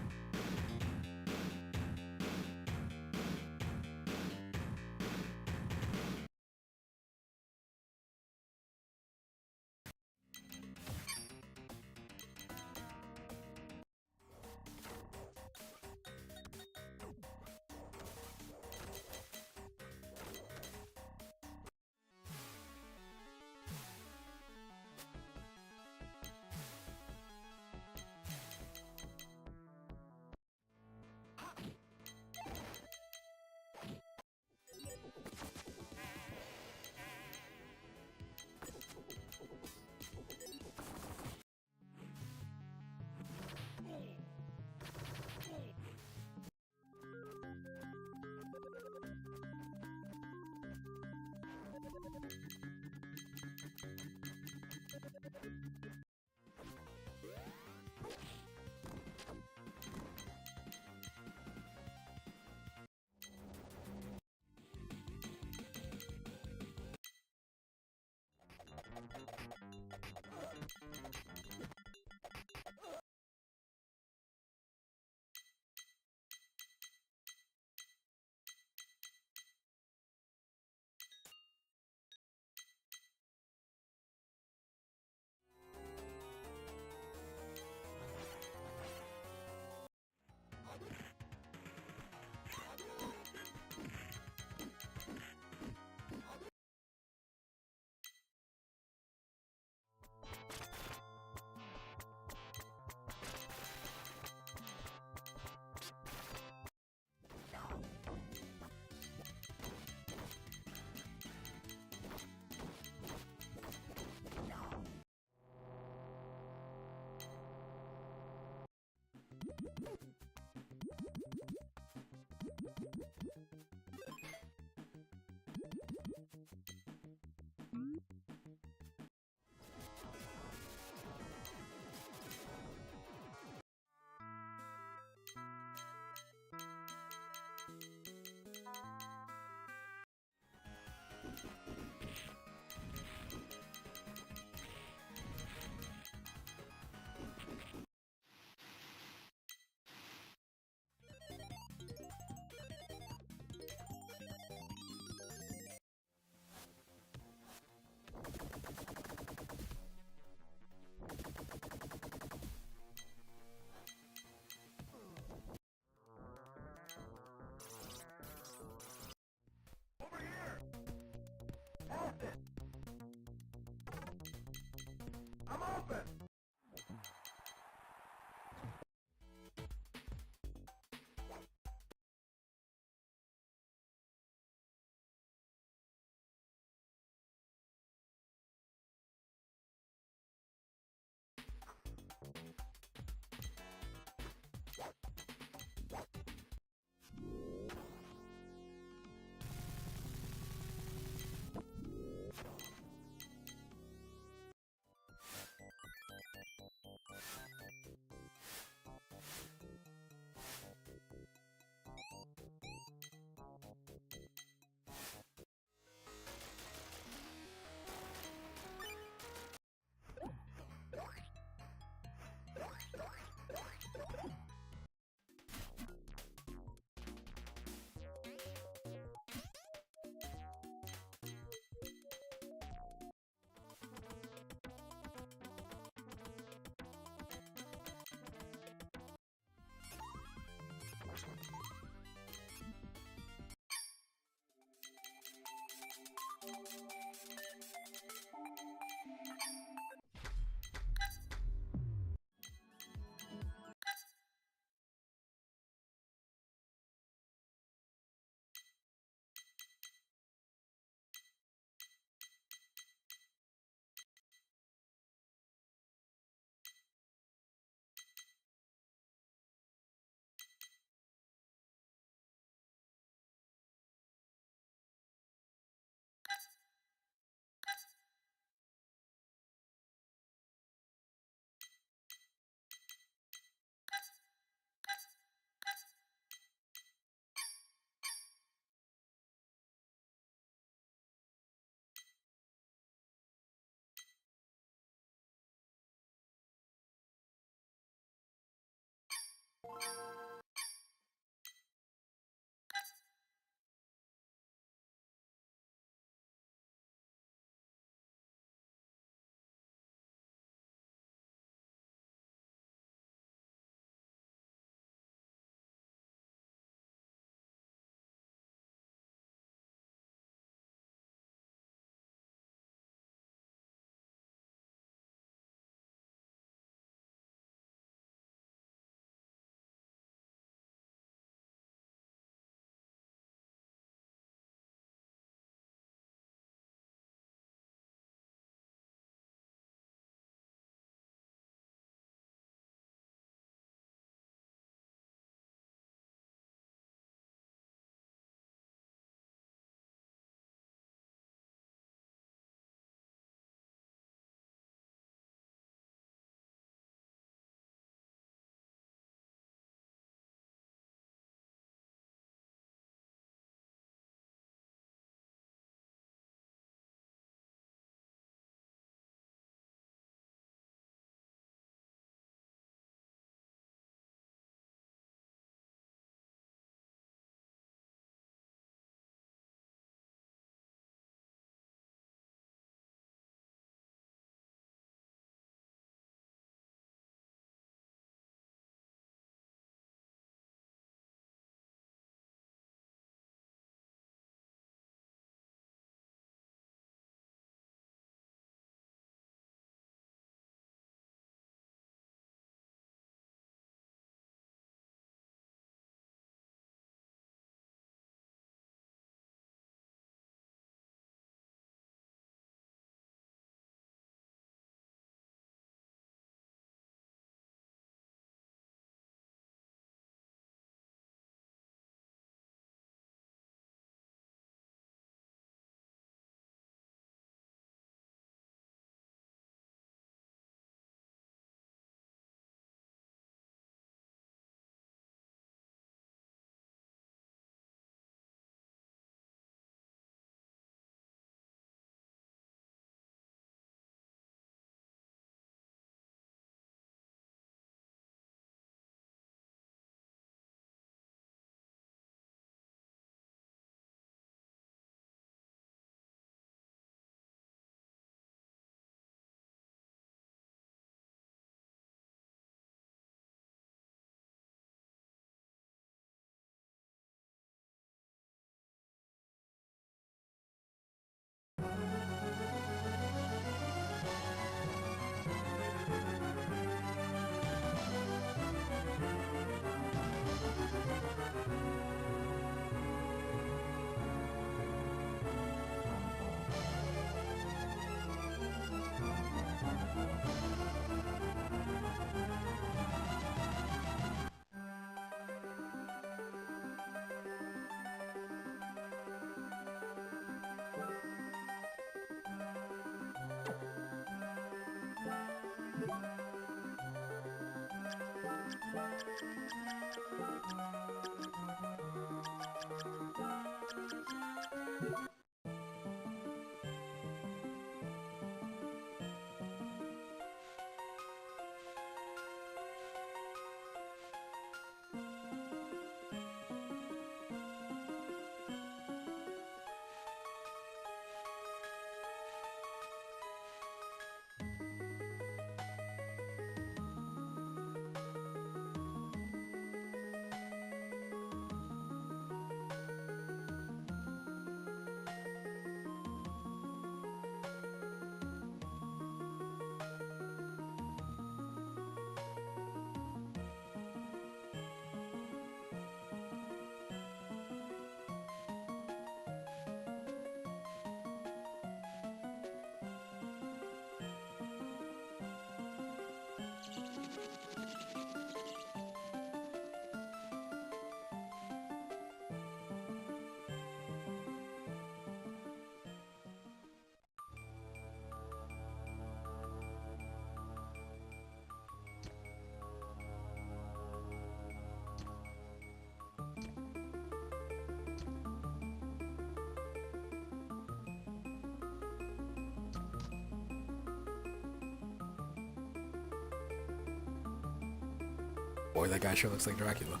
Boy, that guy sure looks like Dracula.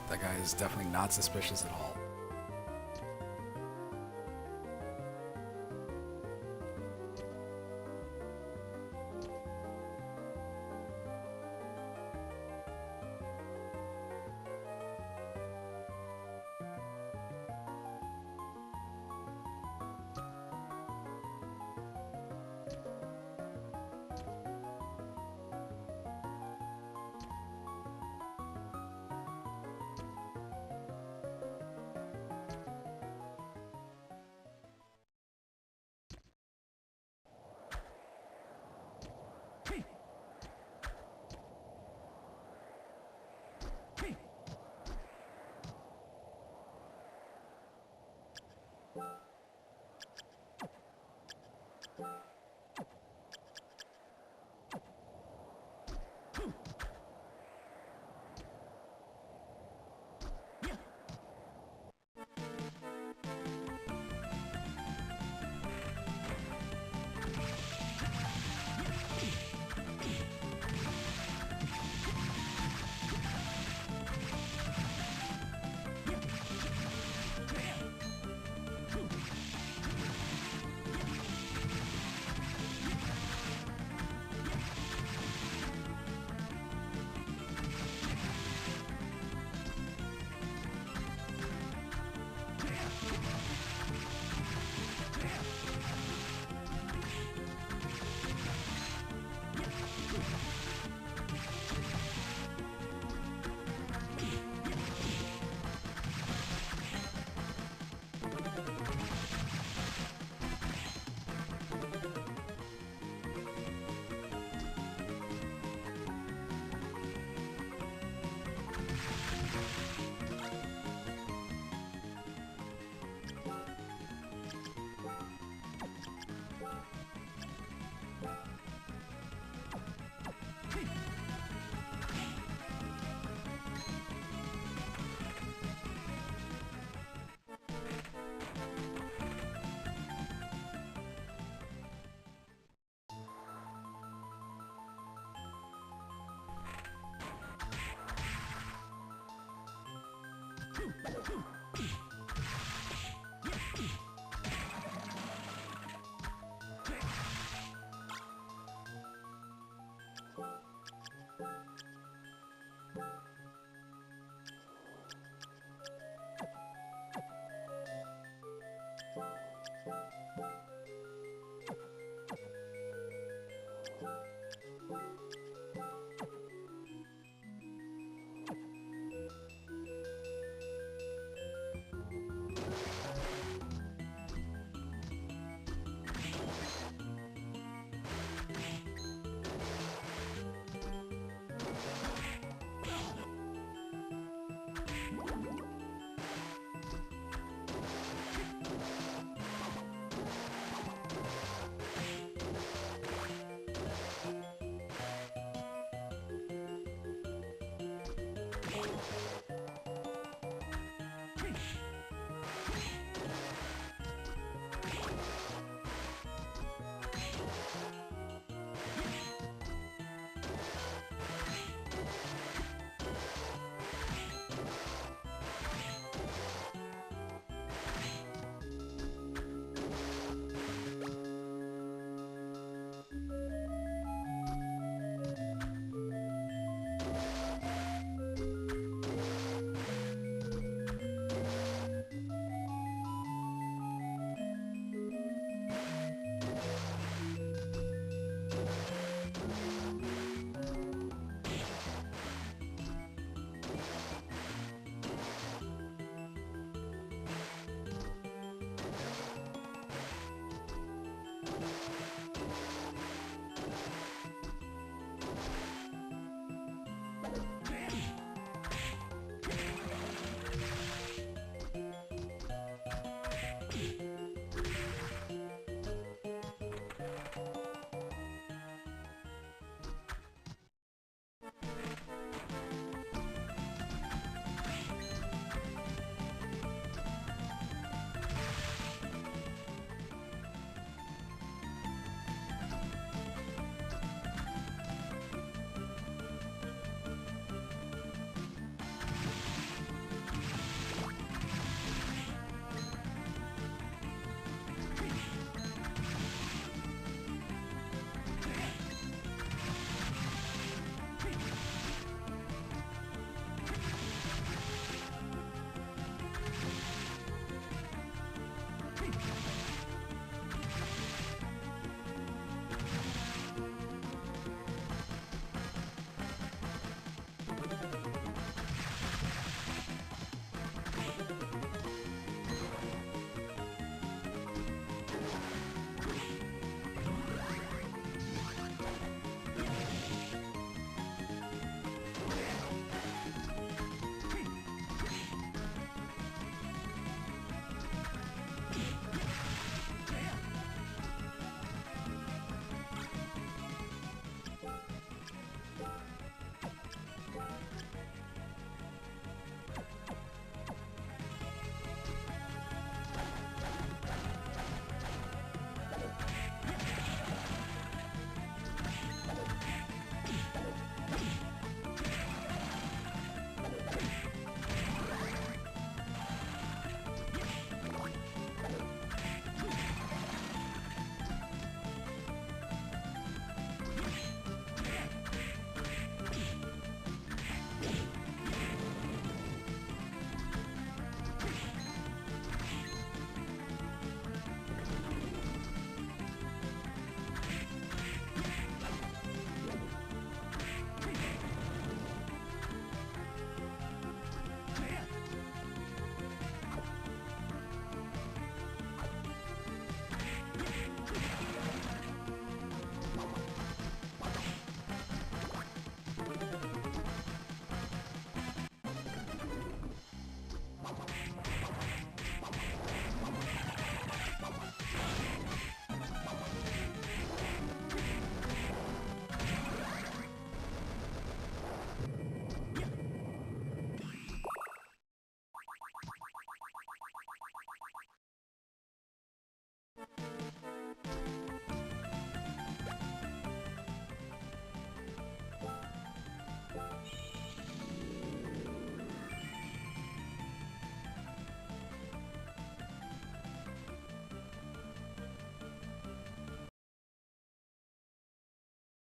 That guy is definitely not suspicious at all. you